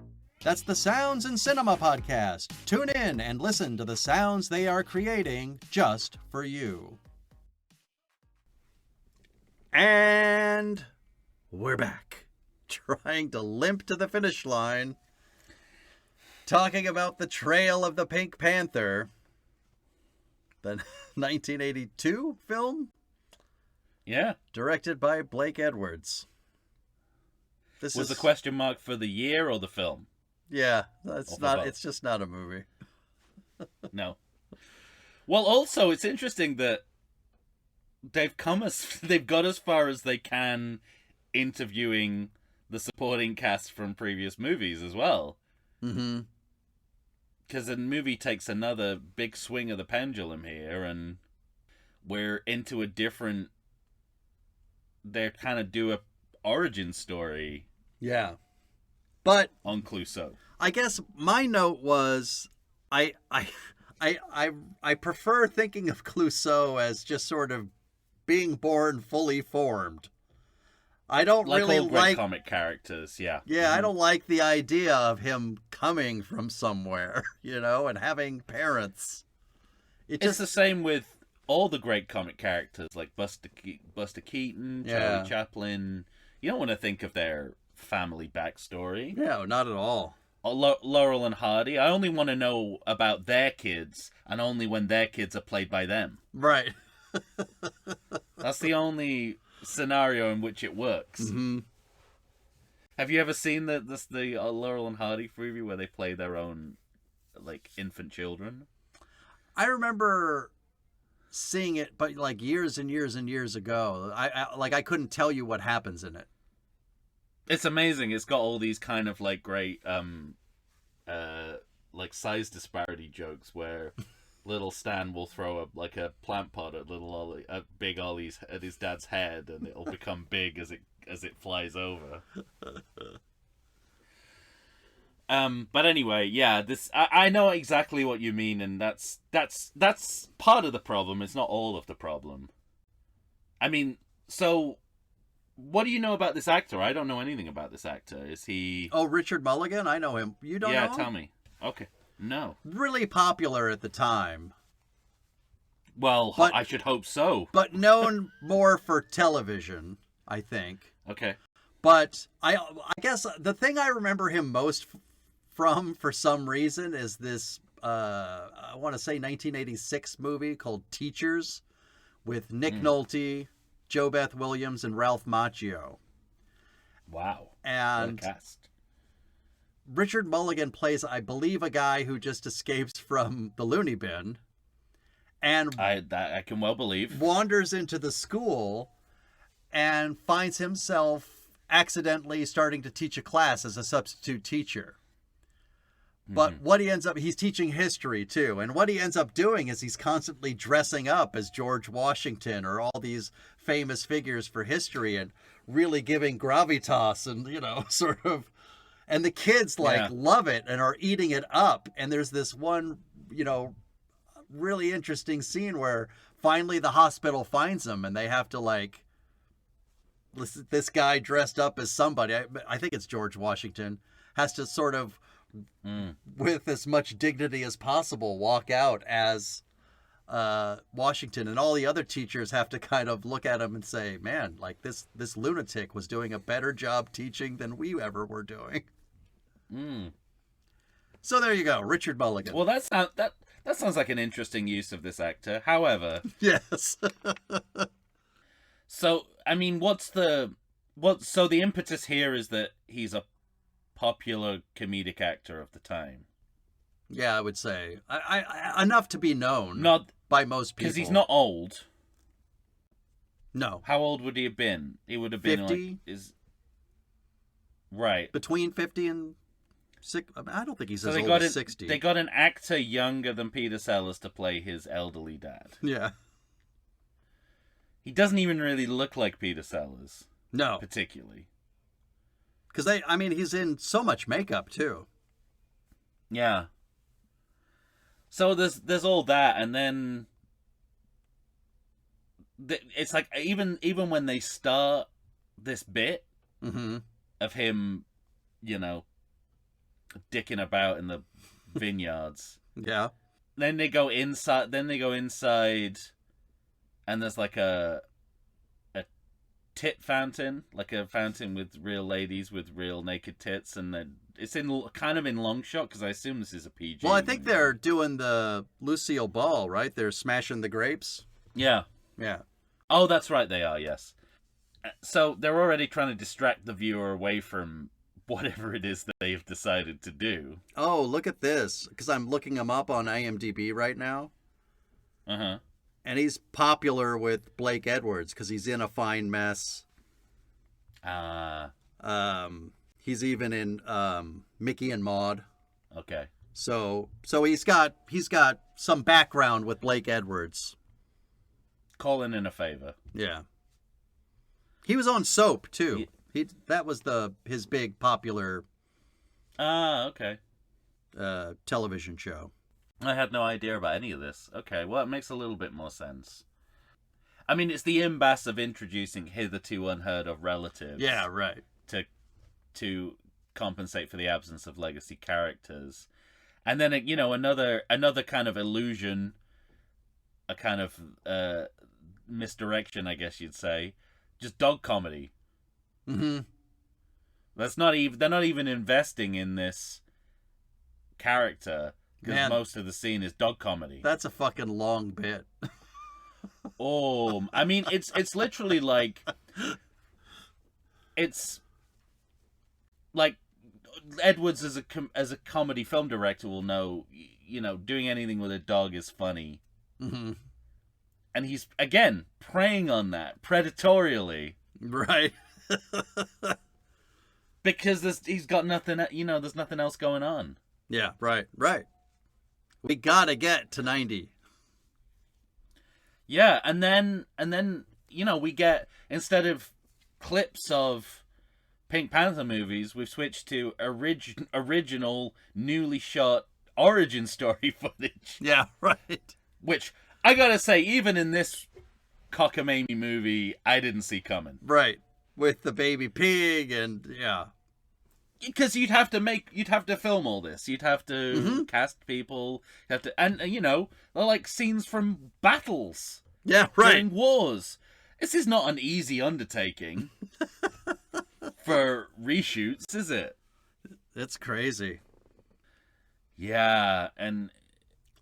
That's the Sounds in Cinema podcast. Tune in and listen to the sounds they are creating just for you. And we're back. Trying to limp to the finish line. Talking about the Trail of the Pink Panther. The 1982 film? Yeah. Directed by Blake Edwards. Was the question mark for the year or the film? Yeah, it's just not a movie. No. Well, also, it's interesting that they've got as far as they can interviewing the supporting cast from previous movies as well. Mm-hmm. Because the movie takes another big swing of the pendulum here, and we're into a different... They kind of do a origin story. Yeah. But on Clouseau. I guess my note was I prefer thinking of Clouseau as just sort of being born fully formed. I don't like really all great comic characters, yeah. Yeah, I don't like the idea of him coming from somewhere, and having parents. It's the same with all the great comic characters like Buster Keaton, Charlie Chaplin. You don't want to think of their family backstory. No, not at all. Laurel and Hardy. I only want to know about their kids, and only when their kids are played by them. Right. That's the only scenario in which it works. Mm-hmm. Have you ever seen the Laurel and Hardy movie where they play their own infant children? I remember seeing it, but years and years and years ago. I couldn't tell you what happens in it. It's amazing. It's got all these kind of great size disparity jokes where little Stan will throw a plant pot at Big Ollie's at his dad's head, and it'll become big as it flies over. But anyway, yeah, I know exactly what you mean, and that's part of the problem. It's not all of the problem. I mean, so what do you know about this actor? I don't know anything about this actor. Is he... Oh, Richard Mulligan? I know him. You don't know him? Yeah, tell me. Okay. No. Really popular at the time. Well, I should hope so. But known more for television, I think. Okay. But I guess the thing I remember him most from, for some reason, is this, I want to say 1986 movie called Teachers with Nick Nolte, Jo Beth Williams, and Ralph Macchio. Wow. And what a cast. Richard Mulligan plays, I believe, a guy who just escapes from the loony bin and I can well believe wanders into the school and finds himself accidentally starting to teach a class as a substitute teacher. But what he ends up, he's teaching history too. And what he ends up doing is he's constantly dressing up as George Washington or all these famous figures for history and really giving gravitas and, sort of, and the kids love it and are eating it up. And there's this one, really interesting scene where finally the hospital finds him and they have to this guy dressed up as somebody, I think it's George Washington, has to sort of, with as much dignity as possible, walk out as Washington, and all the other teachers have to kind of look at him and say, man, this lunatic was doing a better job teaching than we ever were doing. So there you go, Richard Mulligan. Well, that sounds like an interesting use of this actor. However, yes. So, I mean, so the impetus here is that he's a popular comedic actor of the time. Yeah, I would say I enough to be known, not by most people, because he's not old. No. How old would he have been? He would have been 50? Right between 50 and 6. I don't think he's so as they old got as 60. They got an actor younger than Peter Sellers to play his elderly dad. Yeah. He doesn't even really look like Peter Sellers. No. Particularly. Because he's in so much makeup too. Yeah. So there's all that, and then it's like even when they start this bit of him, dicking about in the vineyards. Yeah. Then they go inside. And there's like a tit fountain, like a fountain with real ladies with real naked tits, and then it's kind of in long shot because I assume this is a PG. Well, I think they're doing the Lucille Ball, right? They're smashing the grapes. Yeah. Yeah. Oh, that's right. They are. Yes. So they're already trying to distract the viewer away from whatever it is that they've decided to do. Oh, look at this, because I'm looking him up on IMDb right now. Uh-huh. And he's popular with Blake Edwards because he's in A Fine Mess. He's even in Mickey and Maude. Okay. So he's got some background with Blake Edwards. Calling in a favor. Yeah. He was on Soap too. That was his big popular okay. television show. I had no idea about any of this. Okay, well, it makes a little bit more sense. I mean, it's the impasse of introducing hitherto unheard of relatives. Yeah, right. To compensate for the absence of legacy characters. And then, another kind of illusion, a kind of misdirection, I guess you'd say. Just dog comedy. Mm-hmm. They're not even investing in this character. Because most of the scene is dog comedy. That's a fucking long bit. Oh, I mean, it's literally like, it's like Edwards as a comedy film director will know, doing anything with a dog is funny. Mm-hmm. And he's again preying on that predatorially, right? Because he's got nothing, there's nothing else going on. Yeah, right. We gotta get to 90. Yeah, and then we get, instead of clips of Pink Panther movies, we've switched to original, newly shot origin story footage. Yeah, right. Which, I gotta say, even in this cockamamie movie, I didn't see coming. Right. With the baby pig and, yeah. Because you'd have to film all this. You'd have to cast people. And they're like scenes from battles. Yeah, right. During wars. This is not an easy undertaking for reshoots, is it? It's crazy. Yeah, and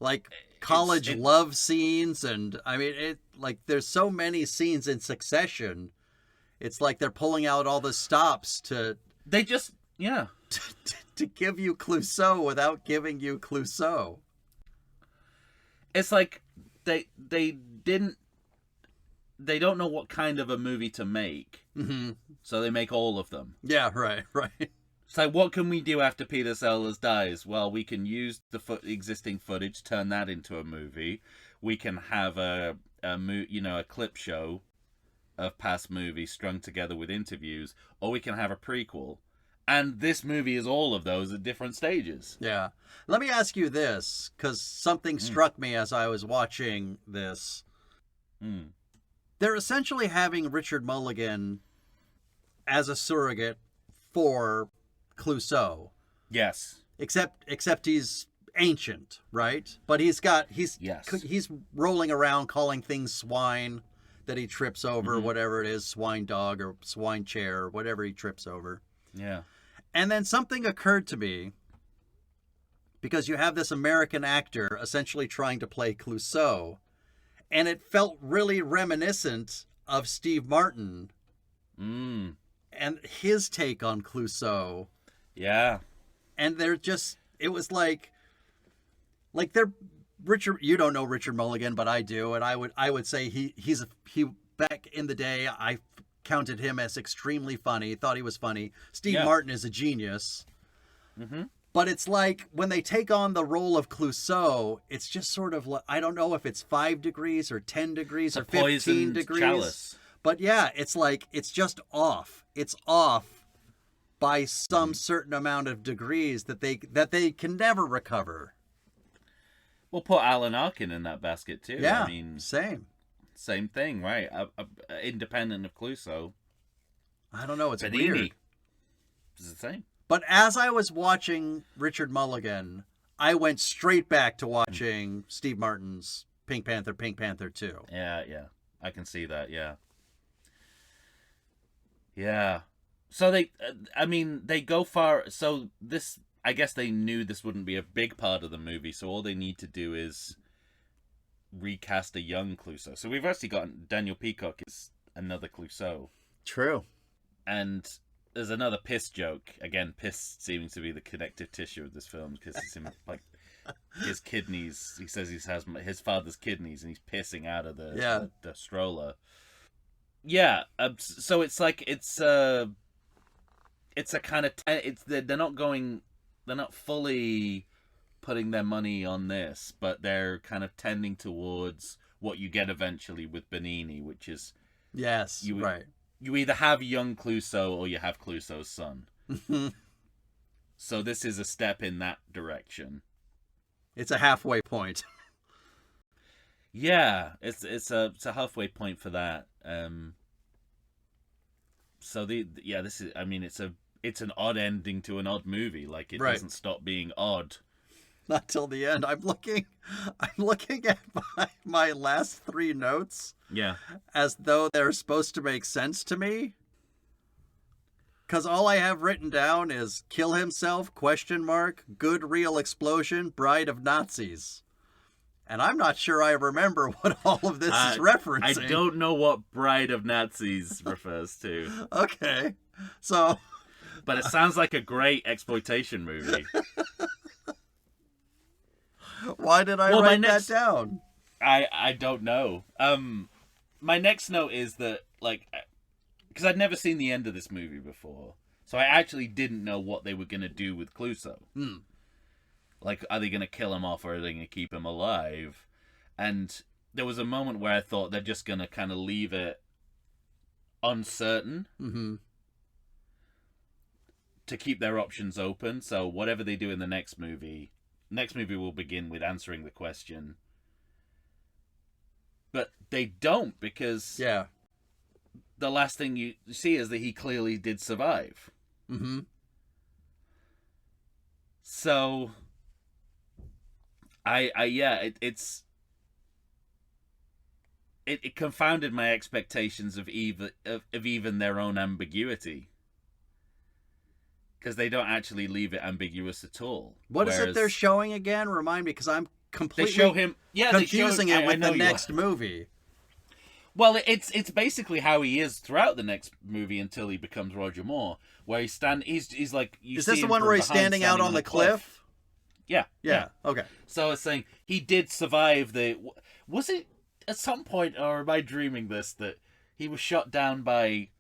like college love scenes, and I mean, there's so many scenes in succession. It's like they're pulling out all the stops to. They just. Yeah. To give you Clouseau without giving you Clouseau. It's like they don't know what kind of a movie to make. Mm-hmm. So they make all of them. Yeah, right. It's like, what can we do after Peter Sellers dies? Well, we can use the existing footage, turn that into a movie. We can have a clip show of past movies strung together with interviews, or we can have a prequel. And this movie is all of those at different stages. Yeah. Let me ask you this, because something struck me as I was watching this. They're essentially having Richard Mulligan as a surrogate for Clouseau. Yes. Except he's ancient, right? But he's rolling around calling things swine that he trips over, whatever it is, swine dog or swine chair, or whatever he trips over. Yeah. And then something occurred to me, because you have this American actor essentially trying to play Clouseau, and it felt really reminiscent of Steve Martin and his take on Clouseau. Yeah. And it was like they're Richard. You don't know Richard Mulligan, but I do, and I would say he back in the day I counted him as extremely funny. Thought he was funny. Steve Martin is a genius. Mm-hmm. But it's like when they take on the role of Clouseau, it's just sort of like, I don't know if it's 5 degrees or 10 degrees or 15 degrees. Chalice. But yeah, it's like it's just off. It's off by some certain amount of degrees that they can never recover. We'll put Alan Arkin in that basket too. Yeah, I mean, same thing, right? Independent of Clouseau. I don't know. It's Benigni. weird. It's the same. But as I was watching Richard Mulligan, I went straight back to watching Steve Martin's Pink Panther 2. Yeah, I can see that. Yeah. So they go far. So this, I guess they knew this wouldn't be a big part of the movie. So all they need to do is recast a young Clouseau. So we've actually got Daniel Peacock is another Clouseau. True. And there's another piss joke. Again, piss seeming to be the connective tissue of this film because it's him, like his kidneys. He says he has his father's kidneys and he's pissing out of the stroller. Yeah. So it's like it's a kind of they're not fully putting their money on this, but they're kind of tending towards what you get eventually with Benigni, which is right. You either have young Clouseau or you have Clouseau's son. So this is a step in that direction. It's a halfway point. Yeah, it's a halfway point for that. So this is. I mean, it's an odd ending to an odd movie. Like it doesn't stop being odd. Not till the end. I'm looking at my last 3 notes. Yeah. As though they're supposed to make sense to me. Because all I have written down is kill himself, ? Good real explosion, bride of Nazis. And I'm not sure I remember what all of this is referencing. I don't know what bride of Nazis refers to. Okay. So. But it sounds like a great exploitation movie. Why did I write that down? I don't know. My next note is that, like, because I'd never seen the end of this movie before, so I actually didn't know what they were going to do with Clouseau. Like, are they going to kill him off or are they going to keep him alive? And there was a moment where I thought they're just going to kind of leave it uncertain to keep their options open. So whatever they do in the next movie will begin with answering the question. But they don't, because the last thing you see is that he clearly did survive. So it confounded my expectations of even their own ambiguity, because they don't actually leave it ambiguous at all. What is it they're showing again? Remind me, because I'm completely they show him, confusing it with the next movie. Well, it's basically how he is throughout the next movie until he becomes Roger Moore, where he's like, you is see this the him one from where he's behind, standing out on the cliff? Yeah. Okay. So it's saying he did survive was it at some point, or am I dreaming this, that he was shot down by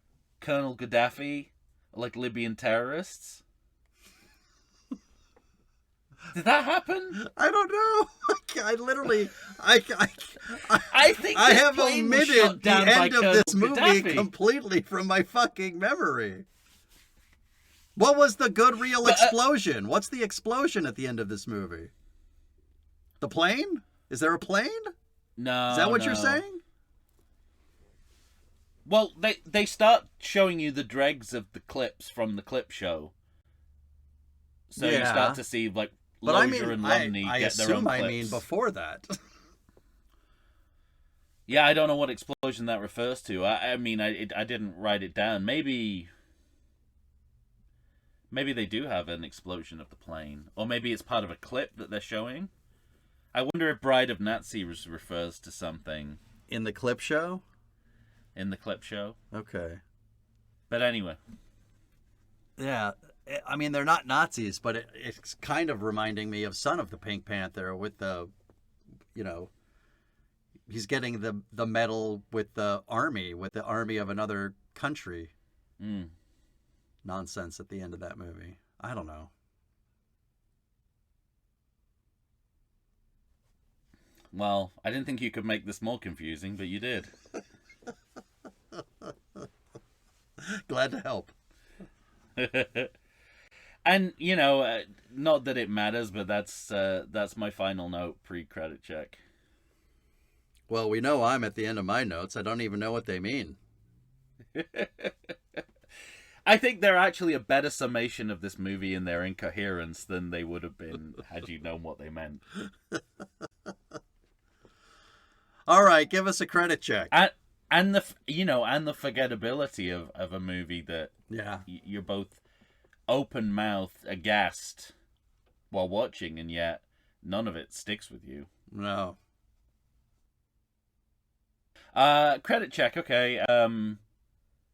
Colonel Gaddafi, like Libyan terrorists? Did that happen? I don't know. I literally, I think I have omitted the end of this movie Gaddafi completely from my fucking memory. What was the good real explosion? What's the explosion at the end of this movie? The plane? Is there a plane? No. Is that what you're saying? Well, they start showing you the dregs of the clips from the clip show. So you start to see, like, Lozier and Lumley get their own clips. I mean before that. Yeah, I don't know what explosion that refers to. I mean, I didn't write it down. Maybe they do have an explosion of the plane. Or maybe it's part of a clip that they're showing. I wonder if Bride of Nazis refers to something. In the clip show? In the clip show. Okay. But anyway. Yeah. I mean, they're not Nazis, but it's kind of reminding me of Son of the Pink Panther with the, he's getting the medal with the army of another country. Nonsense at the end of that movie. I don't know. Well, I didn't think you could make this more confusing, but you did. Glad to help. And, not that it matters, but that's my final note pre-credit check. Well, we know I'm at the end of my notes. I don't even know what they mean. I think they're actually a better summation of this movie in their incoherence than they would have been had you known what they meant. All right, give us a credit check. And the forgettability of a movie that you're both open mouthed, aghast while watching, and yet none of it sticks with you. No. Credit check, okay.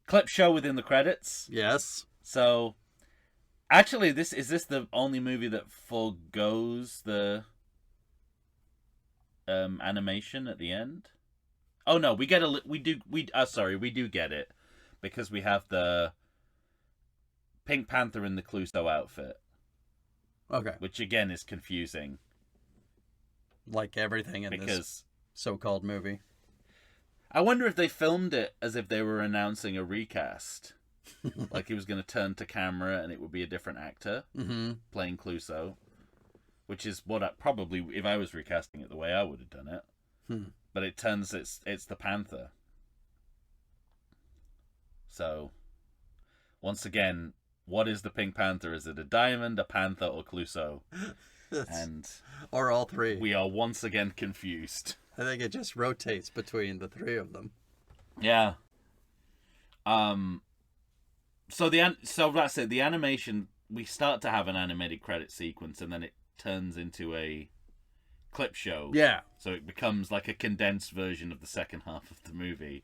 Clip show within the credits. Yes. So, actually, is this the only movie that forgoes the animation at the end? Oh no, we get we do get it, because we have the Pink Panther in the Clouseau outfit. Okay. Which again is confusing. Like everything in this so-called movie. I wonder if they filmed it as if they were announcing a recast. Like he was going to turn to camera and it would be a different actor playing Clouseau. Which is what probably, if I was recasting it the way I would have done it. But it turns it's the Panther. So, once again, what is the Pink Panther? Is it a diamond, a panther, or Clouseau? Or all three. We are once again confused. I think it just rotates between the three of them. Yeah. So that's it. The animation, we start to have an animated credit sequence, and then it turns into a clip show. Yeah. So it becomes like a condensed version of the second half of the movie.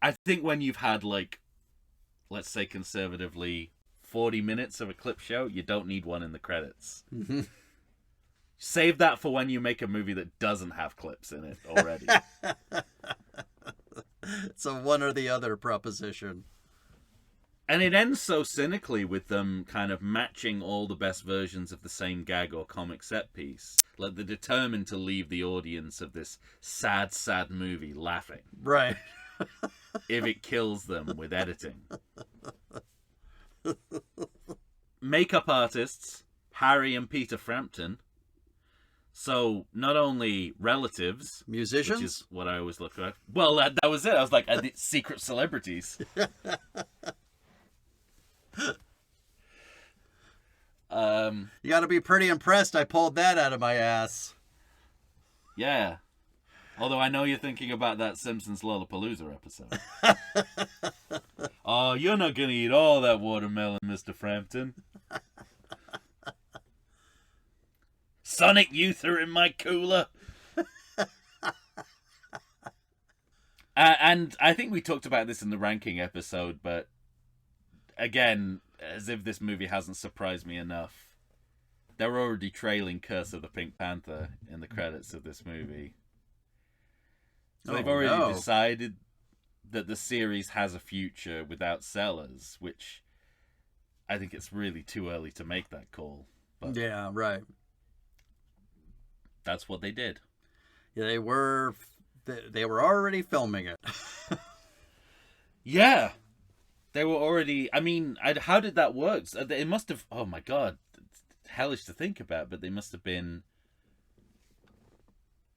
I think when you've had, like, let's say conservatively 40 minutes of a clip show, you don't need one in the credits. Save that for when you make a movie that doesn't have clips in it already. It's a one or the other proposition. And it ends so cynically with them kind of matching all the best versions of the same gag or comic set piece. Like they're determined to leave the audience of this sad, sad movie laughing. Right. If it kills them with editing. Makeup artists, Harry and Peter Frampton. So, not only relatives... Musicians? Which is what I always look for. Well, that was it. I was like, secret celebrities. You gotta be pretty impressed I pulled that out of my ass. Yeah. Although I know you're thinking about that Simpsons Lollapalooza episode. Oh, you're not gonna eat all that watermelon, Mr. Frampton. Sonic Youth are in my cooler. And I think we talked about this in the ranking episode, but again, as if this movie hasn't surprised me enough, they're already trailing Curse of the Pink Panther in the credits of this movie. So they've already decided that the series has a future without sellers, which I think it's really too early to make that call. But yeah, right. That's what they did. Yeah, they were already filming it. Yeah. They were already... I mean, how did that work? It must have... Oh, my God. It's hellish to think about, but they must have been...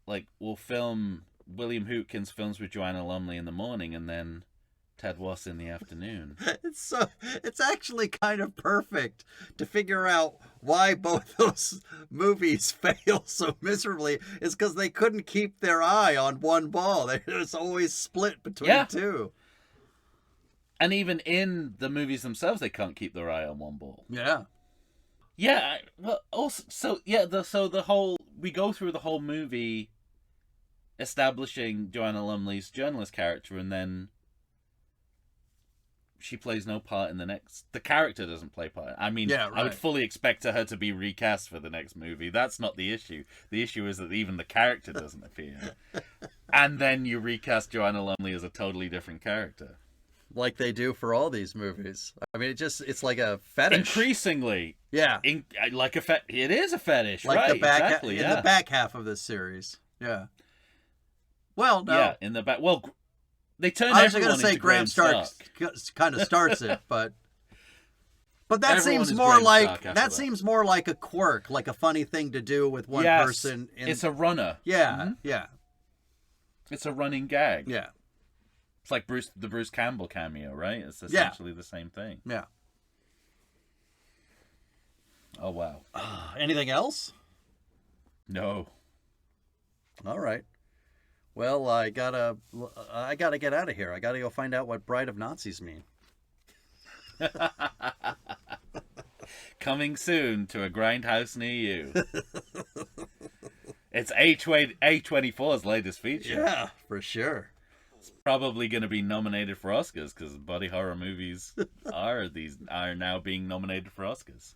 Like, we'll film... William Hootkins films with Joanna Lumley in the morning, and then Ted Wass in the afternoon. It's actually kind of perfect to figure out why both those movies fail so miserably is because they couldn't keep their eye on one ball. It was always split between two. And even in the movies themselves, they can't keep their eye on one ball. Yeah. Yeah. Well, also, the whole... We go through the whole movie establishing Joanna Lumley's journalist character, and then she plays no part in the next... The character doesn't play part. I mean, yeah, right. I would fully expect her to be recast for the next movie. That's not the issue. The issue is that even the character doesn't appear. And then you recast Joanna Lumley as a totally different character. Like they do for all these movies. I mean, it's like a fetish. Increasingly. Yeah. It is a fetish, like right? The back exactly, in the back half of this series. Yeah. Well, no. Yeah, in the back. Well, they turn I was everyone going to say Graham Stark kind of starts it, but that seems more like seems more like a quirk, like a funny thing to do with one person. It's a runner. Yeah, yeah. It's a running gag. Yeah. It's like the Bruce Campbell cameo, right? It's essentially the same thing. Yeah. Oh, wow. Anything else? No. All right. Well, I gotta get out of here. I gotta go find out what Bride of Nazis mean. Coming soon to a grindhouse near you. It's A24's latest feature. Yeah, for sure. It's probably going to be nominated for Oscars because body horror movies are now being nominated for Oscars.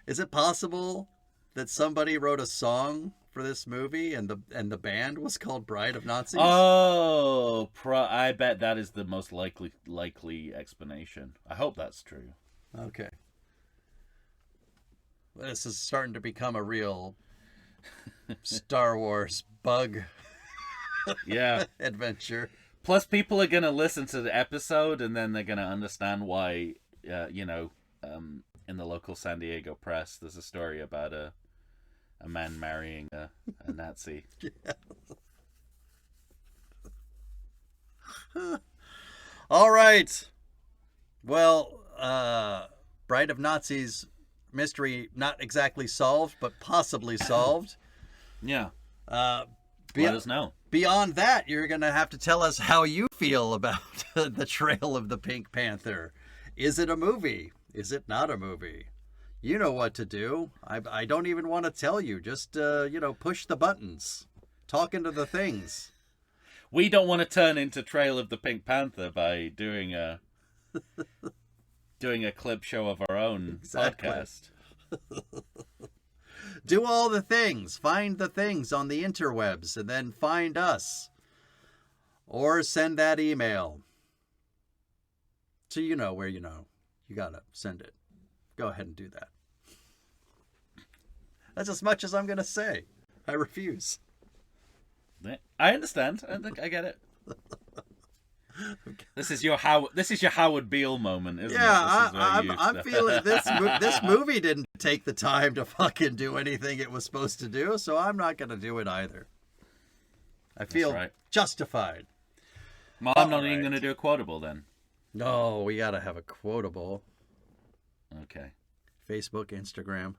Is it possible that somebody wrote a song for this movie and the band was called Bride of Nazis? Oh, I bet that is the most likely explanation. I hope that's true. Okay. This is starting to become a real Star Wars bug Yeah. adventure. Plus, people are going to listen to the episode and then they're going to understand why, in the local San Diego press, there's a story about a man marrying a Nazi. Yeah. All right. Well, Bride of Nazis mystery not exactly solved, but possibly solved. Yeah. Let us know. Beyond that, you're going to have to tell us how you feel about the Trail of the Pink Panther. Is it a movie? Is it not a movie? You know what to do. I don't even want to tell you. Just, push the buttons. Talk into the things. We don't want to turn into Trail of the Pink Panther by doing a clip show of our own podcast. Do all the things. Find the things on the interwebs and then find us. Or send that email. So you know where you know. You gotta send it. Go ahead and do that. That's as much as I'm gonna say. I refuse. I understand. I get it. This is your Howard Beale moment, isn't it? Yeah, I'm feeling this movie didn't take the time to fucking do anything it was supposed to do, so I'm not gonna do it either. I feel justified. Well, I'm not even gonna do a quotable then. No, we gotta have a quotable. Okay. Facebook, Instagram,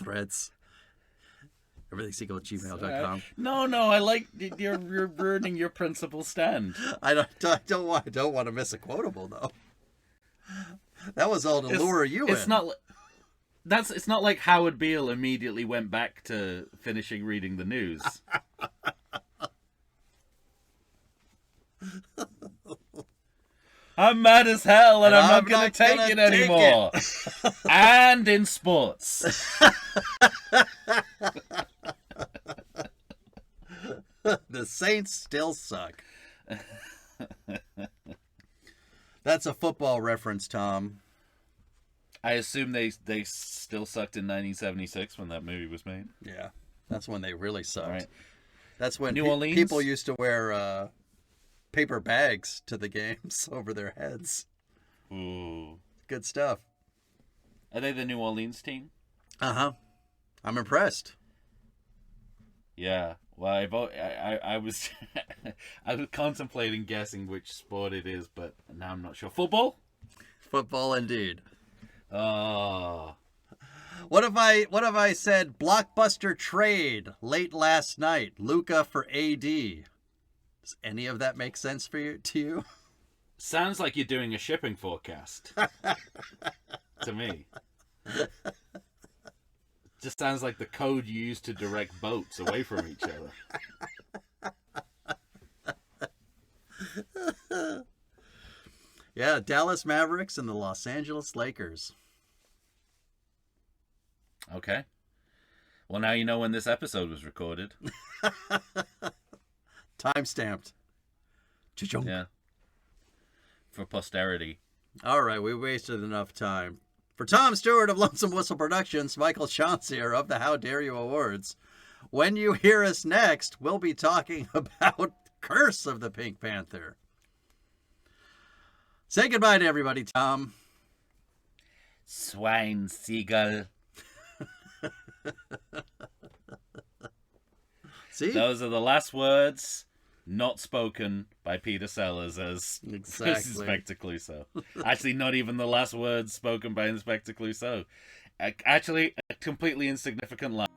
Threads, everythingsequal@gmail.com. No, I like you're ruining your principal stand. I don't want to miss a quotable though. That was all to lure you in. It's not like Howard Beale immediately went back to finishing reading the news. I'm mad as hell and I'm not going to take it anymore. And in sports. The Saints still suck. That's a football reference, Tom. I assume they still sucked in 1976 when that movie was made. Yeah, that's when they really sucked. Right. That's when New Orleans? people used to wear paper bags to the games over their heads. Ooh. Good stuff. Are they the New Orleans team? Uh-huh. I'm impressed. Yeah. Well, I was I was contemplating guessing which sport it is, but now I'm not sure. Football? Football indeed. Oh. What if I said blockbuster trade late last night, Luca for AD? Does any of that make sense to you? Sounds like you're doing a shipping forecast. To me. Just sounds like the code you use to direct boats away from each other. Yeah, Dallas Mavericks and the Los Angeles Lakers. Okay. Well, now you know when this episode was recorded. Time-stamped. Cha-chunk. Yeah. For posterity. All right, we wasted enough time. For Tom Stewart of Lonesome Whistle Productions, Michael Chancier of the How Dare You Awards. When you hear us next, we'll be talking about Curse of the Pink Panther. Say goodbye to everybody, Tom. Swine seagull. See? Those are the last words not spoken by Peter Sellers as Exactly. Inspector Clouseau. Actually, not even the last words spoken by Inspector Clouseau. Actually, a completely insignificant line